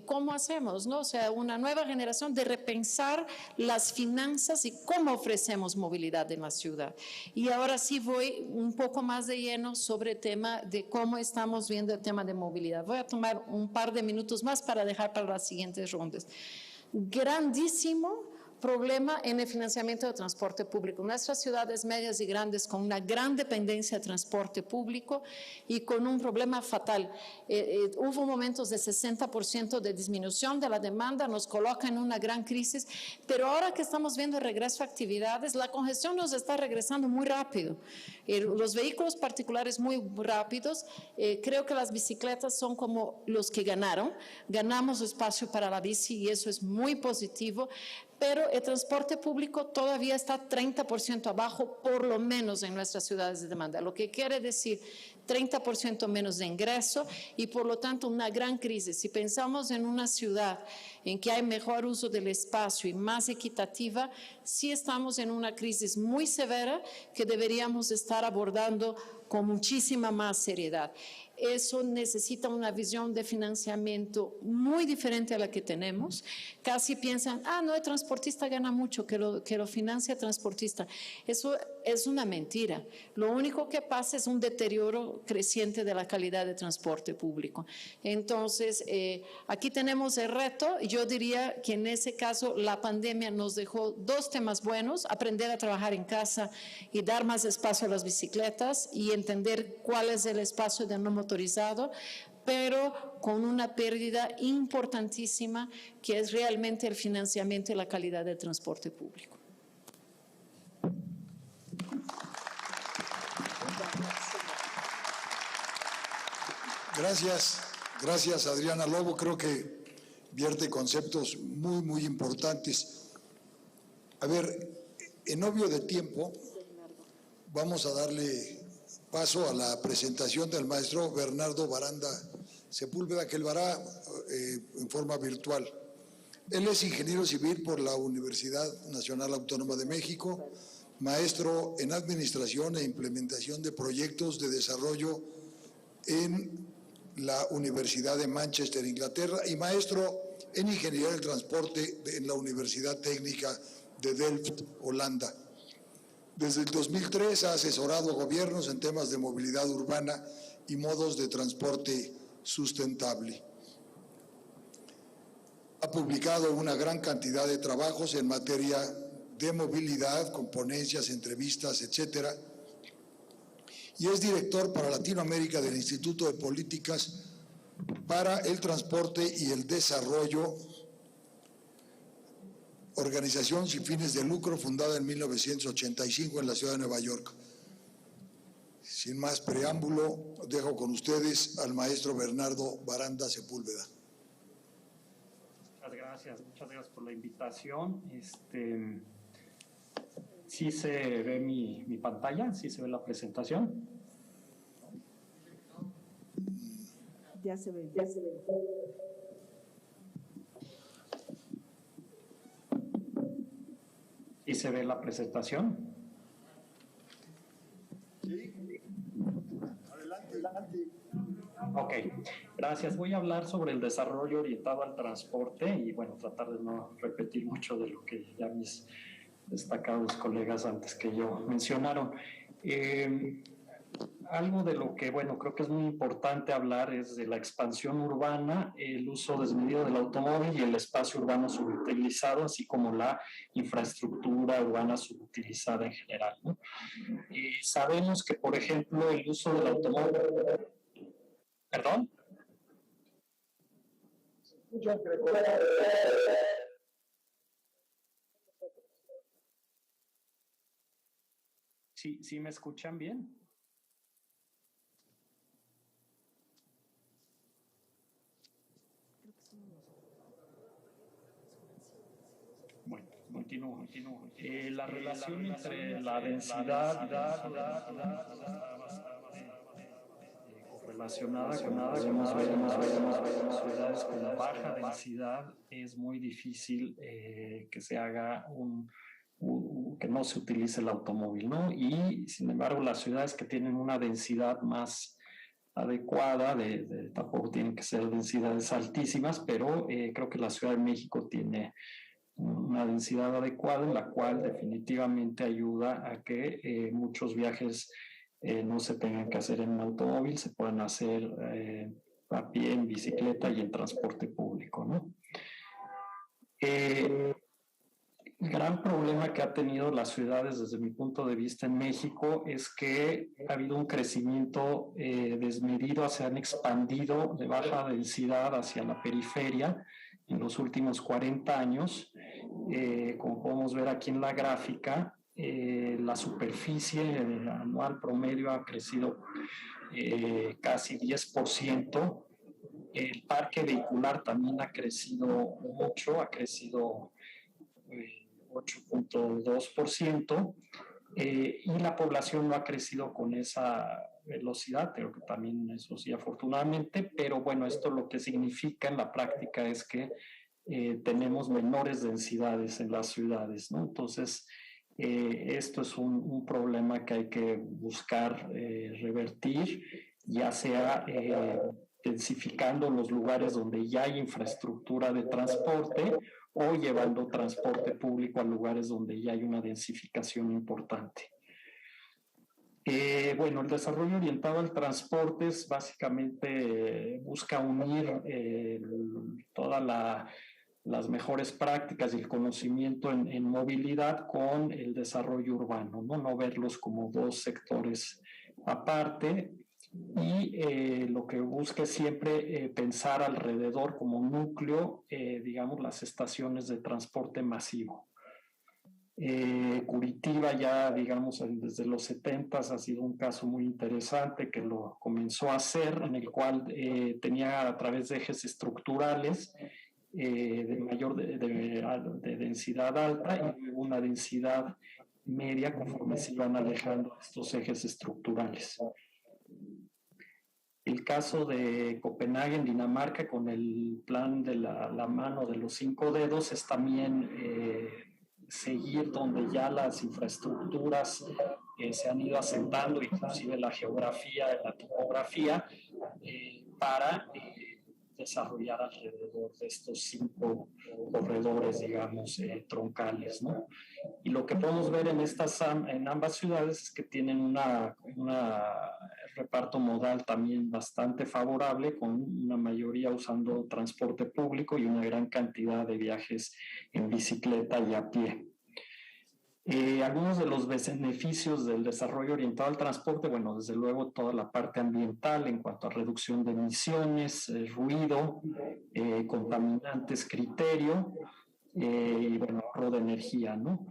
cómo hacemos, ¿no? O sea, una nueva generación de repensar las finanzas y cómo ofrecemos movilidad en la ciudad. Y ahora sí voy un poco más de lleno sobre el tema de cómo estamos viendo el tema de movilidad. Voy a tomar un par de minutos más para dejar para las siguientes rondas. Grandísimo problema en el financiamiento del transporte público. Nuestras ciudades medias y grandes con una gran dependencia de transporte público y con un problema fatal. Hubo momentos de 60% de disminución de la demanda, nos coloca en una gran crisis, pero ahora que estamos viendo el regreso a actividades, la congestión nos está regresando muy rápido. Los vehículos particulares muy rápidos, creo que las bicicletas son como los que ganamos espacio para la bici y eso es muy positivo, pero el transporte público todavía está 30% abajo, por lo menos en nuestras ciudades de demanda, lo que quiere decir 30% menos de ingreso y por lo tanto una gran crisis. Si pensamos en una ciudad en que hay mejor uso del espacio y más equitativa, sí estamos en una crisis muy severa que deberíamos estar abordando con muchísima más seriedad. Eso necesita una visión de financiamiento muy diferente a la que tenemos. Casi piensan, no, el transportista gana mucho, que lo financia el transportista. Eso es una mentira. Lo único que pasa es un deterioro creciente de la calidad de transporte público. Entonces, aquí tenemos el reto. Yo diría que en ese caso la pandemia nos dejó dos temas buenos: aprender a trabajar en casa y dar más espacio a las bicicletas y entender cuál es el espacio de no motorizado, pero con una pérdida importantísima que es realmente el financiamiento y la calidad del transporte público. Gracias Adriana Lobo, creo que vierte conceptos muy, muy importantes. A ver, en obvio de tiempo, vamos a darle paso a la presentación del maestro Bernardo Baranda Sepúlveda, que él lo hará en forma virtual. Él es ingeniero civil por la Universidad Nacional Autónoma de México, maestro en Administración e Implementación de Proyectos de Desarrollo en la Universidad de Manchester, Inglaterra, y maestro en Ingeniería del Transporte en la Universidad Técnica de Delft, Holanda. Desde el 2003 ha asesorado a gobiernos en temas de movilidad urbana y modos de transporte sustentable. Ha publicado una gran cantidad de trabajos en materia de movilidad, con ponencias, entrevistas, etcétera, y es director para Latinoamérica del Instituto de Políticas para el Transporte y el Desarrollo, organización sin fines de lucro fundada en 1985 en la ciudad de Nueva York. Sin más preámbulo, dejo con ustedes al maestro Bernardo Baranda Sepúlveda. Muchas gracias por la invitación. ¿Sí se ve mi pantalla? ¿Sí se ve la presentación? Ya se ve. ¿Sí se ve la presentación? Sí. Adelante. Ok, gracias. Voy a hablar sobre el desarrollo orientado al transporte y, bueno, tratar de no repetir mucho de lo que ya mis destacados colegas antes que yo mencionaron. Algo de lo que, bueno, creo que es muy importante hablar es de la expansión urbana, el uso desmedido del automóvil y el espacio urbano subutilizado, así como la infraestructura urbana subutilizada en general, ¿no? Sabemos que, por ejemplo, el uso del automóvil... ¿Perdón? ¿Sí me escuchan bien? Bueno, continúo. La relación entre la densidad relacionada con nada, podemos ver en ciudades con baja densidad es muy difícil que se haga que no se utilice el automóvil, ¿no? Y sin embargo, las ciudades que tienen una densidad más adecuada, tampoco tienen que ser densidades altísimas, pero creo que la Ciudad de México tiene una densidad adecuada en la cual definitivamente ayuda a que muchos viajes no se tengan que hacer en un automóvil, se puedan hacer a pie, en bicicleta y en transporte público, ¿no? El gran problema que ha tenido las ciudades desde mi punto de vista en México es que ha habido un crecimiento desmedido, se han expandido de baja densidad hacia la periferia en los últimos 40 años. Como podemos ver aquí en la gráfica, la superficie anual promedio ha crecido casi 10%. El parque vehicular también ha crecido mucho, ha crecido 8.2%, y la población no ha crecido con esa velocidad, creo que también eso sí afortunadamente, pero bueno, esto lo que significa en la práctica es que tenemos menores densidades en las ciudades, ¿no? Entonces, esto es un problema que hay que buscar revertir, ya sea densificando los lugares donde ya hay infraestructura de transporte o llevando transporte público a lugares donde ya hay una densificación importante. Bueno, el desarrollo orientado al transporte es básicamente busca unir todas las mejores prácticas y el conocimiento en movilidad con el desarrollo urbano, no verlos como dos sectores aparte. Y lo que busca es siempre pensar alrededor como núcleo, digamos, las estaciones de transporte masivo. Curitiba ya, digamos, desde los 70s ha sido un caso muy interesante que lo comenzó a hacer, en el cual tenía a través de ejes estructurales de densidad alta y una densidad media conforme se iban alejando estos ejes estructurales. El caso de Copenhague en Dinamarca con el plan de la mano de los 5 dedos es también seguir donde ya las infraestructuras se han ido asentando, inclusive la geografía, la topografía, para desarrollar alrededor de estos 5 corredores, digamos, troncales, ¿no? Y lo que podemos ver en ambas ciudades es que tienen un reparto modal también bastante favorable, con una mayoría usando transporte público y una gran cantidad de viajes en bicicleta y a pie. Algunos de los beneficios del desarrollo orientado al transporte, bueno, desde luego toda la parte ambiental en cuanto a reducción de emisiones, ruido, contaminantes, criterio, y bueno, ahorro de energía, ¿no?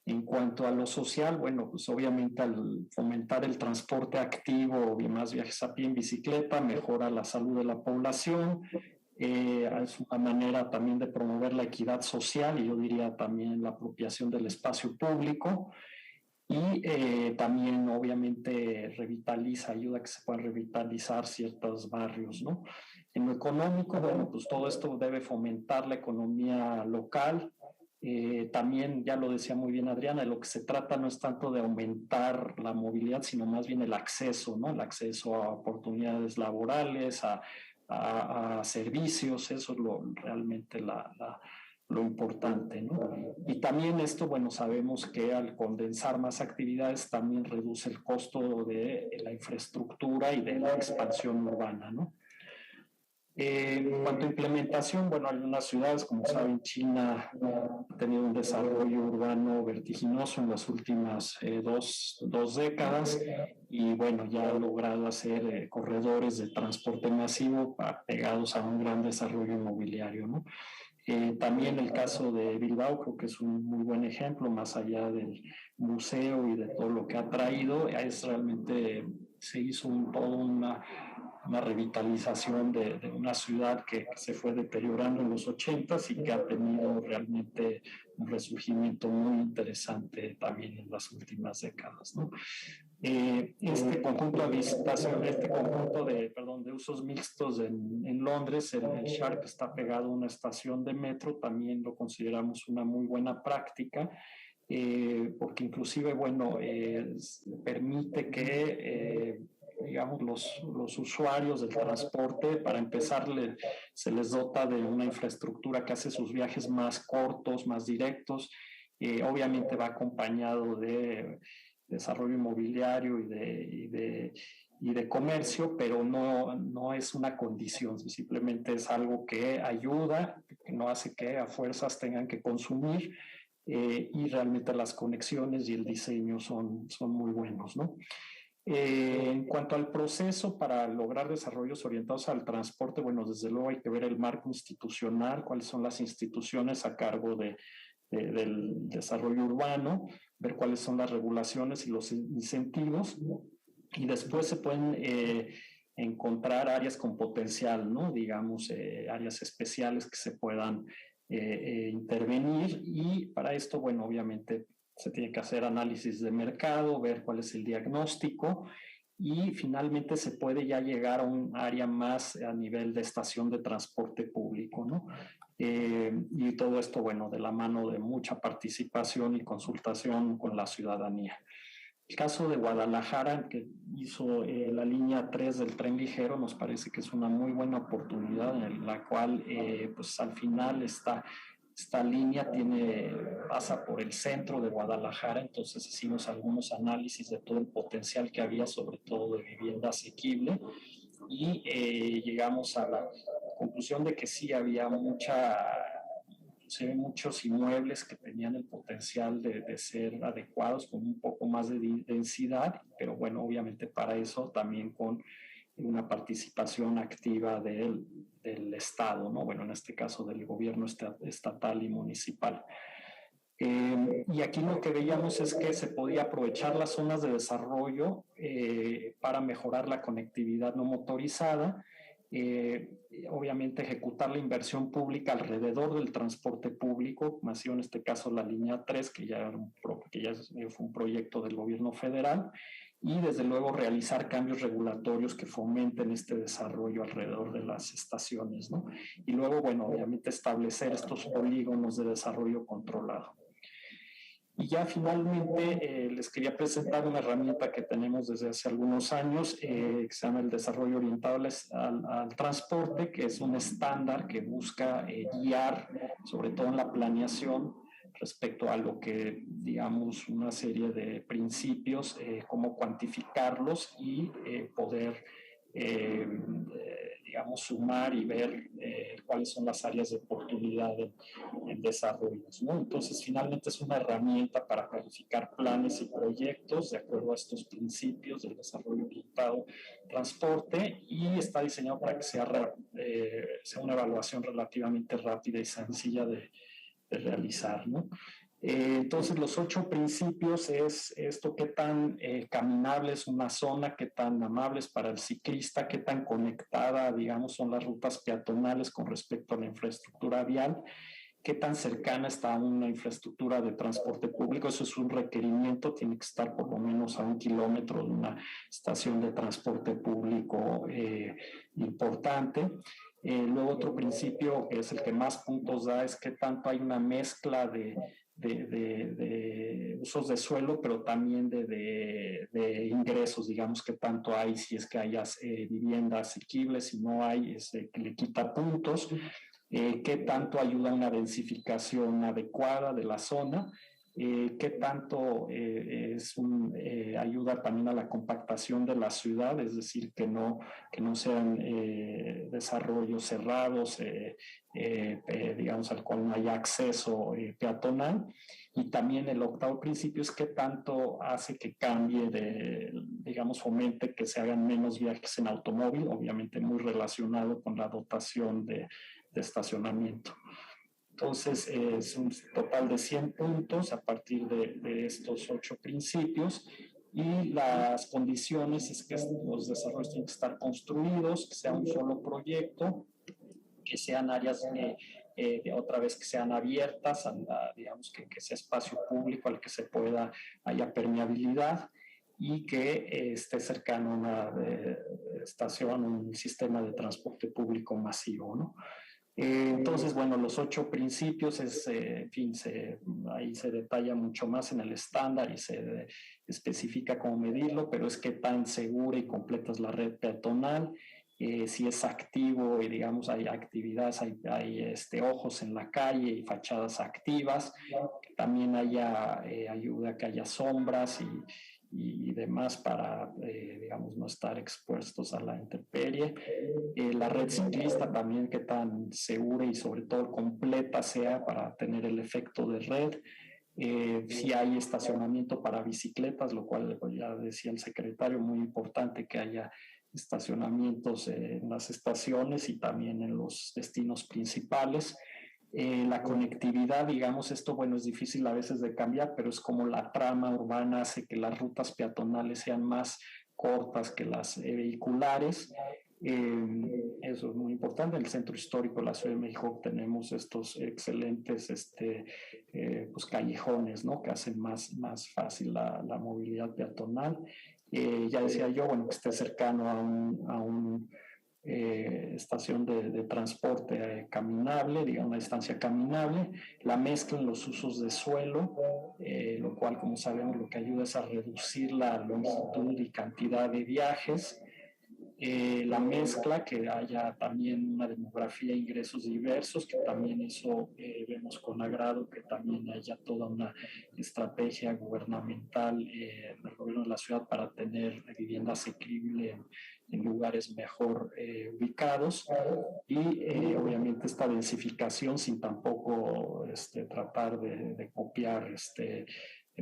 En cuanto a lo social, bueno, pues obviamente al fomentar el transporte activo y más viajes a pie en bicicleta, mejora la salud de la población, es una manera también de promover la equidad social y yo diría también la apropiación del espacio público y también obviamente ayuda a que se puedan revitalizar ciertos barrios, ¿no? En lo económico, bueno, pues todo esto debe fomentar la economía local. También, ya lo decía muy bien Adriana, de lo que se trata no es tanto de aumentar la movilidad, sino más bien el acceso, ¿no? El acceso a oportunidades laborales, a servicios, eso es realmente lo importante, ¿no? Y también esto, bueno, sabemos que al condensar más actividades también reduce el costo de la infraestructura y de la expansión urbana, ¿no? En cuanto a implementación, bueno, algunas ciudades, como saben, China ha tenido un desarrollo urbano vertiginoso en las últimas dos décadas y, bueno, ya ha logrado hacer corredores de transporte masivo pegados a un gran desarrollo inmobiliario, ¿no? También el caso de Bilbao creo que es un muy buen ejemplo, más allá del museo y de todo lo que ha traído, es realmente se hizo toda una revitalización de una ciudad que se fue deteriorando en los 80s y que ha tenido realmente un resurgimiento muy interesante también en las últimas décadas, ¿no? Este conjunto de visitación, de usos mixtos en Londres, el Sharp está pegado a una estación de metro, también lo consideramos una muy buena práctica, porque inclusive, bueno, permite que, digamos, los usuarios del transporte, para empezar, se les dota de una infraestructura que hace sus viajes más cortos, más directos, obviamente va acompañado de desarrollo inmobiliario y de comercio, pero no es una condición, simplemente es algo que ayuda, que no hace que a fuerzas tengan que consumir, y realmente las conexiones y el diseño son muy buenos, ¿no? En cuanto al proceso para lograr desarrollos orientados al transporte, bueno, desde luego hay que ver el marco institucional, cuáles son las instituciones a cargo del desarrollo urbano, ver cuáles son las regulaciones y los incentivos, y después se pueden encontrar áreas con potencial, ¿no? Digamos, áreas especiales que se puedan intervenir, y para esto, bueno, obviamente se tiene que hacer análisis de mercado, ver cuál es el diagnóstico, y finalmente se puede ya llegar a un área más a nivel de estación de transporte público, ¿no? Y todo esto, bueno, de la mano de mucha participación y consultación con la ciudadanía. El caso de Guadalajara, que hizo la línea 3 del tren ligero, nos parece que es una muy buena oportunidad, en la cual, pues al final esta línea pasa por el centro de Guadalajara. Entonces hicimos algunos análisis de todo el potencial que había, sobre todo de vivienda asequible, y llegamos a la conclusión de que sí había muchos inmuebles que tenían el potencial de ser adecuados, con un poco más de densidad, pero bueno, obviamente para eso también con una participación activa del Estado, ¿no? Bueno, en este caso del gobierno estatal y municipal. Y aquí lo que veíamos es que se podía aprovechar las zonas de desarrollo para mejorar la conectividad no motorizada, obviamente ejecutar la inversión pública alrededor del transporte público, como ha sido en este caso la línea 3, que ya fue un proyecto del gobierno federal, y desde luego realizar cambios regulatorios que fomenten este desarrollo alrededor de las estaciones, ¿no? Y luego, bueno, obviamente establecer estos polígonos de desarrollo controlado. Y ya finalmente les quería presentar una herramienta que tenemos desde hace algunos años, que se llama el desarrollo orientado al transporte, que es un estándar que busca guiar, sobre todo en la planeación, respecto a lo que, digamos, una serie de principios, cómo cuantificarlos y poder, digamos, sumar y ver cuáles son las áreas de oportunidad en desarrollos, ¿no? Entonces, finalmente es una herramienta para calificar planes y proyectos de acuerdo a estos principios del desarrollo orientado al transporte, y está diseñado para que sea una evaluación relativamente rápida y sencilla de realizar, ¿no? Entonces, los 8 principios es esto: qué tan caminable es una zona, qué tan amable es para el ciclista, qué tan conectada, digamos, son las rutas peatonales con respecto a la infraestructura vial, qué tan cercana está una infraestructura de transporte público. Eso es un requerimiento, tiene que estar por lo menos a 1 kilómetro de una estación de transporte público importante. Luego, otro principio, que es el que más puntos da, es qué tanto hay una mezcla de usos de suelo, pero también de ingresos, digamos, que tanto hay, si es que haya vivienda asequible, si no hay, que le quita puntos, qué tanto ayuda a una densificación adecuada de la zona, qué tanto ayuda también a la compactación de la ciudad, es decir, que no sean desarrollos cerrados, digamos, al cual no haya acceso peatonal. Y también el 8º principio es qué tanto hace que cambie digamos, fomente que se hagan menos viajes en automóvil, obviamente muy relacionado con la dotación de estacionamiento. Entonces, es un total de 100 puntos a partir de estos 8 principios, y las condiciones es que los desarrollos tienen que estar construidos, que sea un solo proyecto, que sean áreas otra vez que sean abiertas, digamos, que sea espacio público al que haya permeabilidad, y que esté cercano a una estación, un sistema de transporte público masivo, ¿no? Entonces, bueno, los 8 principios, en fin, ahí se detalla mucho más en el estándar y se especifica cómo medirlo, pero es qué tan segura y completa es la red peatonal, si es activo y, digamos, hay actividades, hay ojos en la calle y fachadas activas, que también haya ayuda a que haya sombras y demás para, digamos, no estar expuestos a la intemperie. La red ciclista también, qué tan segura y sobre todo completa sea para tener el efecto de red. Si hay estacionamiento para bicicletas, lo cual ya decía el secretario, muy importante que haya estacionamientos en las estaciones y también en los destinos principales. La conectividad, digamos, esto, bueno, es difícil a veces de cambiar, pero es como la trama urbana hace que las rutas peatonales sean más cortas que las vehiculares. Eso es muy importante. En el centro histórico de la Ciudad de México tenemos estos excelentes pues callejones, ¿no? Que hacen más fácil la movilidad peatonal. Ya decía yo, bueno, que esté cercano a un estación de transporte caminable, digamos, una distancia caminable, la mezcla en los usos de suelo, lo cual, como sabemos, lo que ayuda es a reducir la longitud y cantidad de viajes. La mezcla, que haya también una demografía e ingresos diversos, que también eso vemos con agrado, que también haya toda una estrategia gubernamental del gobierno de la ciudad para tener vivienda asequible en lugares mejor ubicados y obviamente esta densificación sin tampoco tratar de copiar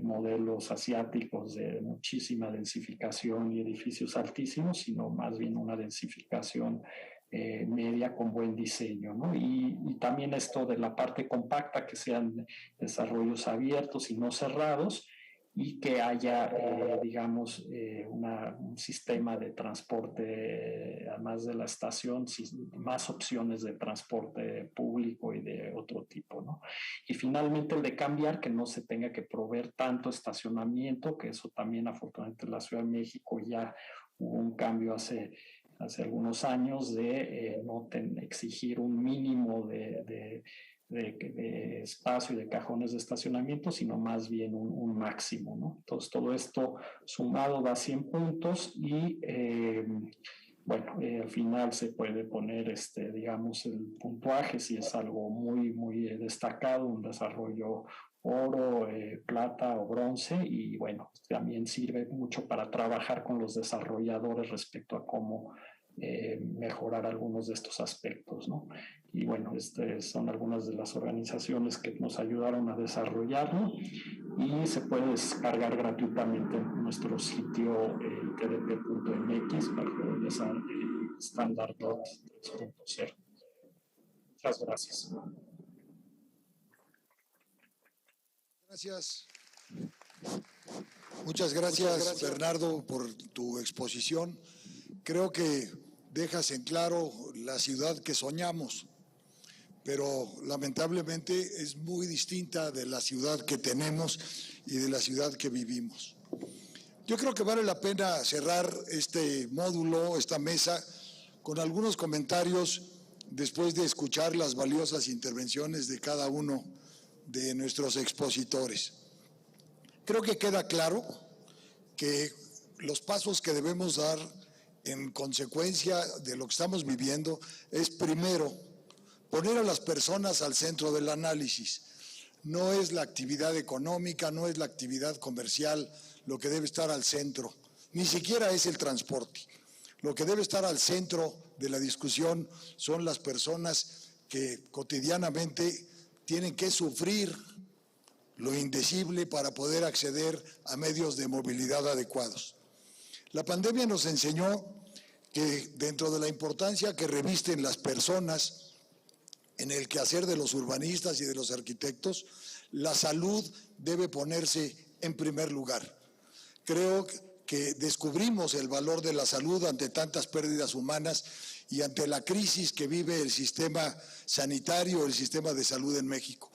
modelos asiáticos de muchísima densificación y edificios altísimos, sino más bien una densificación media con buen diseño, ¿no? Y también esto de la parte compacta, que sean desarrollos abiertos y no cerrados, y que haya, digamos, un sistema de transporte, además de la estación, más opciones de transporte público y de otro tipo, ¿no? Y finalmente el de cambiar, que no se tenga que proveer tanto estacionamiento, que eso también afortunadamente en la Ciudad de México ya hubo un cambio hace algunos años de no exigir un mínimo de espacio y de cajones de estacionamiento, sino más bien un máximo, ¿no? Entonces, todo esto sumado da 100 puntos y, bueno, al final se puede poner, digamos, el puntuaje, si es algo muy, muy destacado, un desarrollo oro, plata o bronce, y, bueno, también sirve mucho para trabajar con los desarrolladores respecto a cómo mejorar algunos de estos aspectos, ¿no? Y bueno, son algunas de las organizaciones que nos ayudaron a desarrollarlo y se puede descargar gratuitamente en nuestro sitio tdp.mx bajo el estándar DOT 3.0. Muchas gracias. Gracias. Muchas gracias, Bernardo, por tu exposición. Creo que dejas en claro la ciudad que soñamos, pero lamentablemente es muy distinta de la ciudad que tenemos y de la ciudad que vivimos. Yo creo que vale la pena cerrar este módulo, esta mesa, con algunos comentarios después de escuchar las valiosas intervenciones de cada uno de nuestros expositores. Creo que queda claro que los pasos que debemos dar en consecuencia de lo que estamos viviendo es, primero, poner a las personas al centro del análisis. No es la actividad económica, no es la actividad comercial lo que debe estar al centro, ni siquiera es el transporte. Lo que debe estar al centro de la discusión son las personas que cotidianamente tienen que sufrir lo indecible para poder acceder a medios de movilidad adecuados. La pandemia nos enseñó que dentro de la importancia que revisten las personas en el quehacer de los urbanistas y de los arquitectos, la salud debe ponerse en primer lugar. Creo que descubrimos el valor de la salud ante tantas pérdidas humanas y ante la crisis que vive el sistema sanitario, el sistema de salud en México.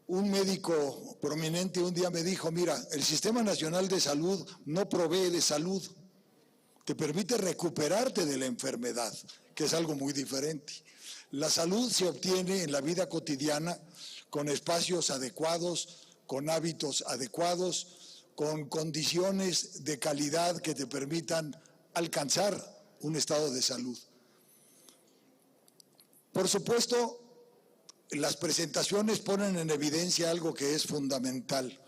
Un médico prominente un día me dijo, mira, el Sistema Nacional de Salud no provee de salud, te permite recuperarte de la enfermedad, que es algo muy diferente. La salud se obtiene en la vida cotidiana con espacios adecuados, con hábitos adecuados, con condiciones de calidad que te permitan alcanzar un estado de salud. Por supuesto, las presentaciones ponen en evidencia algo que es fundamental.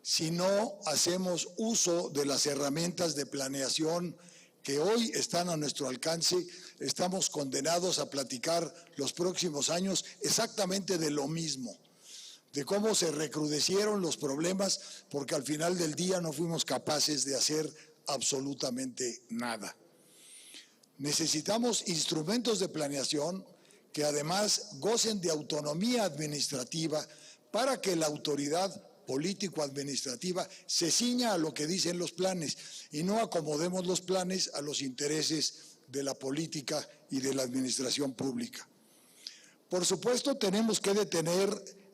Si no hacemos uso de las herramientas de planeación que hoy están a nuestro alcance, estamos condenados a platicar los próximos años exactamente de lo mismo, de cómo se recrudecieron los problemas, porque al final del día no fuimos capaces de hacer absolutamente nada. Necesitamos instrumentos de planeación que además gocen de autonomía administrativa para que la autoridad político-administrativa se ciña a lo que dicen los planes y no acomodemos los planes a los intereses de la política y de la administración pública. Por supuesto, tenemos que detener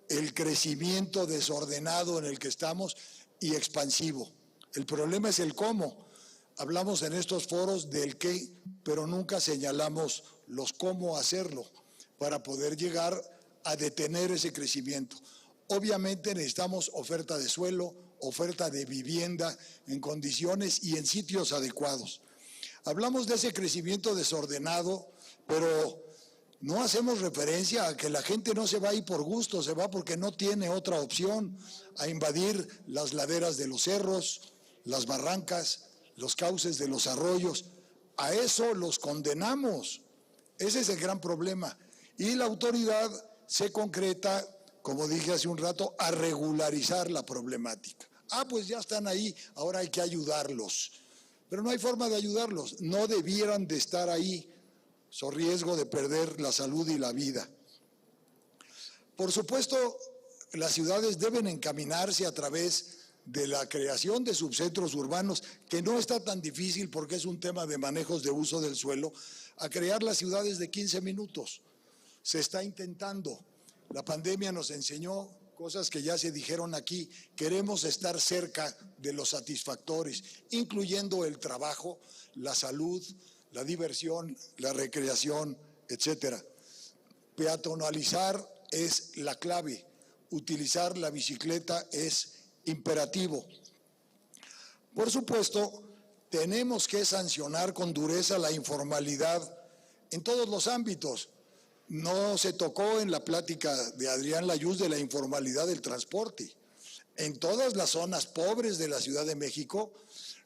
el crecimiento desordenado en el que estamos y expansivo. El problema es el cómo. Hablamos en estos foros del qué, pero nunca señalamos los cómo hacerlo para poder llegar a detener ese crecimiento. Obviamente necesitamos oferta de suelo, oferta de vivienda en condiciones y en sitios adecuados. Hablamos de ese crecimiento desordenado, pero no hacemos referencia a que la gente no se va ahí por gusto, se va porque no tiene otra opción, a invadir las laderas de los cerros, las barrancas, los cauces de los arroyos. A eso los condenamos. Ese es el gran problema. Y la autoridad se concreta, como dije hace un rato, a regularizar la problemática. Ah, pues ya están ahí, ahora hay que ayudarlos. Pero no hay forma de ayudarlos, no debieran de estar ahí, son riesgo de perder la salud y la vida. Por supuesto, las ciudades deben encaminarse a través de la creación de subcentros urbanos, que no está tan difícil porque es un tema de manejos de uso del suelo, a crear las ciudades de 15 minutos. Se está intentando. La pandemia nos enseñó cosas que ya se dijeron aquí. Queremos estar cerca de los satisfactores, incluyendo el trabajo, la salud, la diversión, la recreación, etcétera. Peatonalizar es la clave. Utilizar la bicicleta es imperativo. Por supuesto, tenemos que sancionar con dureza la informalidad en todos los ámbitos. No se tocó en la plática de Adrián Layuz de la informalidad del transporte. En todas las zonas pobres de la Ciudad de México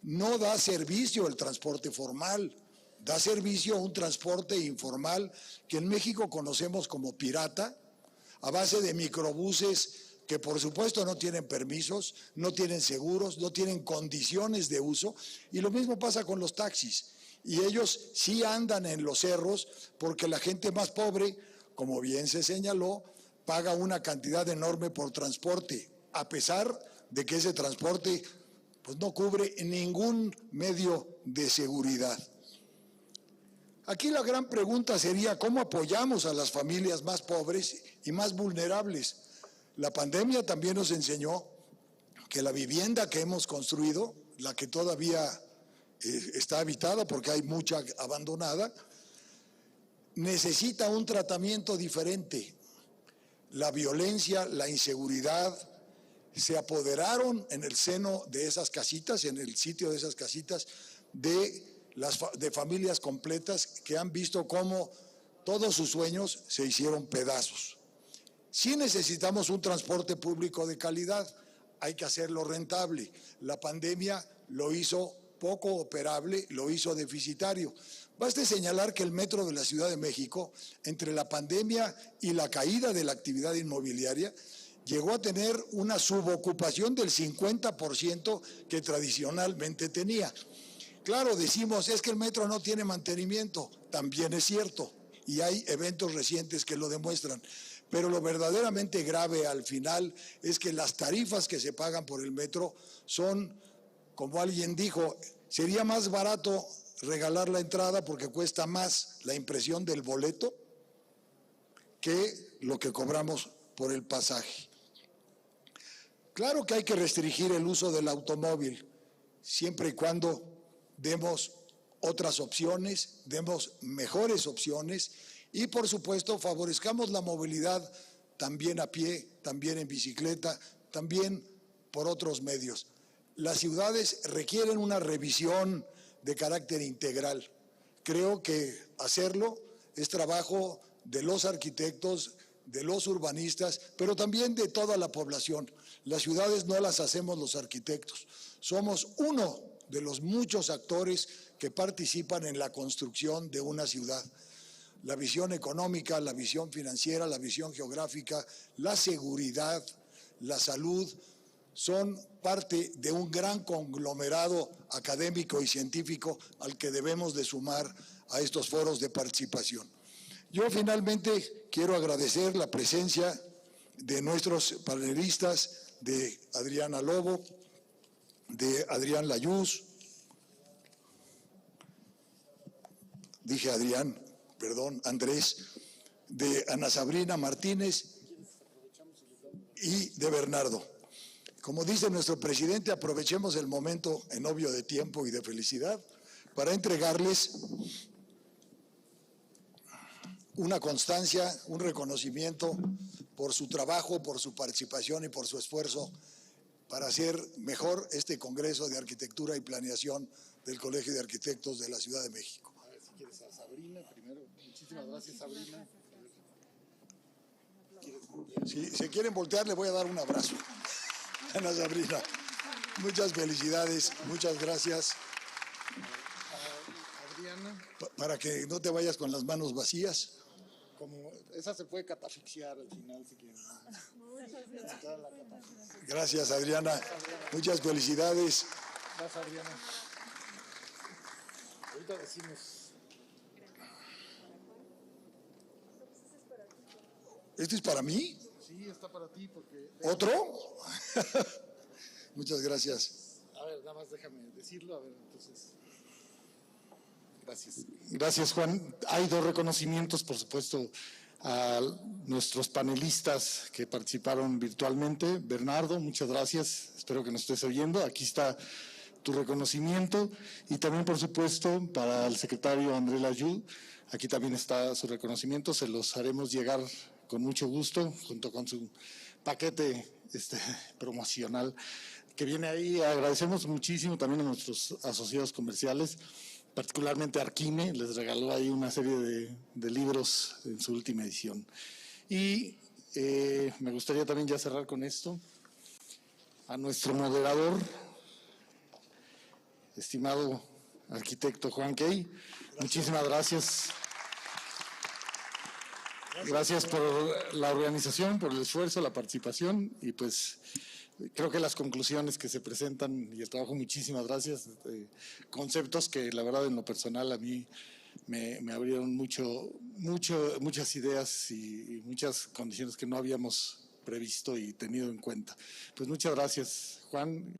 no da servicio el transporte formal, da servicio a un transporte informal que en México conocemos como pirata, a base de microbuses que por supuesto no tienen permisos, no tienen seguros, no tienen condiciones de uso, y lo mismo pasa con los taxis. Y ellos sí andan en los cerros porque la gente más pobre, como bien se señaló, paga una cantidad enorme por transporte, a pesar de que ese transporte pues, no cubre ningún medio de seguridad. Aquí la gran pregunta sería, ¿cómo apoyamos a las familias más pobres y más vulnerables? La pandemia también nos enseñó que la vivienda que hemos construido, la que todavía está habitada porque hay mucha abandonada, necesita un tratamiento diferente. La violencia, la inseguridad se apoderaron en el seno de esas casitas, en el sitio de esas casitas, de familias completas que han visto cómo todos sus sueños se hicieron pedazos. Sí necesitamos un transporte público de calidad, hay que hacerlo rentable. La pandemia lo hizo poco operable, lo hizo deficitario. Baste señalar que el metro de la Ciudad de México, entre la pandemia y la caída de la actividad inmobiliaria, llegó a tener una subocupación del 50% que tradicionalmente tenía. Claro, decimos, es que el metro no tiene mantenimiento, también es cierto, y hay eventos recientes que lo demuestran. Pero lo verdaderamente grave al final es que las tarifas que se pagan por el metro son, como alguien dijo, sería más barato regalar la entrada porque cuesta más la impresión del boleto que lo que cobramos por el pasaje. Claro que hay que restringir el uso del automóvil, siempre y cuando demos otras opciones, demos mejores opciones y, por supuesto, favorezcamos la movilidad también a pie, también en bicicleta, también por otros medios. Las ciudades requieren una revisión de carácter integral. Creo que hacerlo es trabajo de los arquitectos, de los urbanistas, pero también de toda la población. Las ciudades no las hacemos los arquitectos. Somos uno de los muchos actores que participan en la construcción de una ciudad. La visión económica, la visión financiera, la visión geográfica, la seguridad, la salud, son parte de un gran conglomerado académico y científico al que debemos de sumar a estos foros de participación. Yo finalmente quiero agradecer la presencia de nuestros panelistas, de Adriana Lobo, de Adrián Layuz, dije Adrián, perdón, Andrés, de Ana Sabrina Martínez y de Bernardo. Como dice nuestro presidente, aprovechemos el momento en obvio de tiempo y de felicidad para entregarles una constancia, un reconocimiento por su trabajo, por su participación y por su esfuerzo para hacer mejor este Congreso de Arquitectura y Planeación del Colegio de Arquitectos de la Ciudad de México. A ver si quieres a Sabrina primero. Muchísimas gracias, Sabrina. Si se quieren voltear, le voy a dar un abrazo. Ana Sabrina, muchas felicidades, muchas gracias. Adriana. Para que no te vayas con las manos vacías. Como esa se puede catafixiar al final si quieren. Gracias, Adriana. Muchas felicidades. Gracias, Adriana. Ahorita decimos. ¿Esto es para mí? Sí, está para ti porque. ¿Otro? Muchas gracias. A ver, nada más déjame decirlo. A ver, entonces. Gracias. Gracias, Juan. Hay dos reconocimientos, por supuesto, a nuestros panelistas que participaron virtualmente. Bernardo, muchas gracias. Espero que nos estés oyendo. Aquí está tu reconocimiento. Y también, por supuesto, para el secretario Andrés Layud, aquí también está su reconocimiento. Se los haremos llegar con mucho gusto, junto con su paquete promocional que viene ahí. Agradecemos muchísimo también a nuestros asociados comerciales, particularmente Arquime, les regaló ahí una serie de libros en su última edición. Y me gustaría también ya cerrar con esto. A nuestro moderador, estimado arquitecto Juan Key, muchísimas gracias. Gracias por la organización, por el esfuerzo, la participación y pues creo que las conclusiones que se presentan y el trabajo, muchísimas gracias. Conceptos que la verdad en lo personal a mí me abrieron muchas ideas y muchas condiciones que no habíamos previsto y tenido en cuenta. Pues muchas gracias, Juan.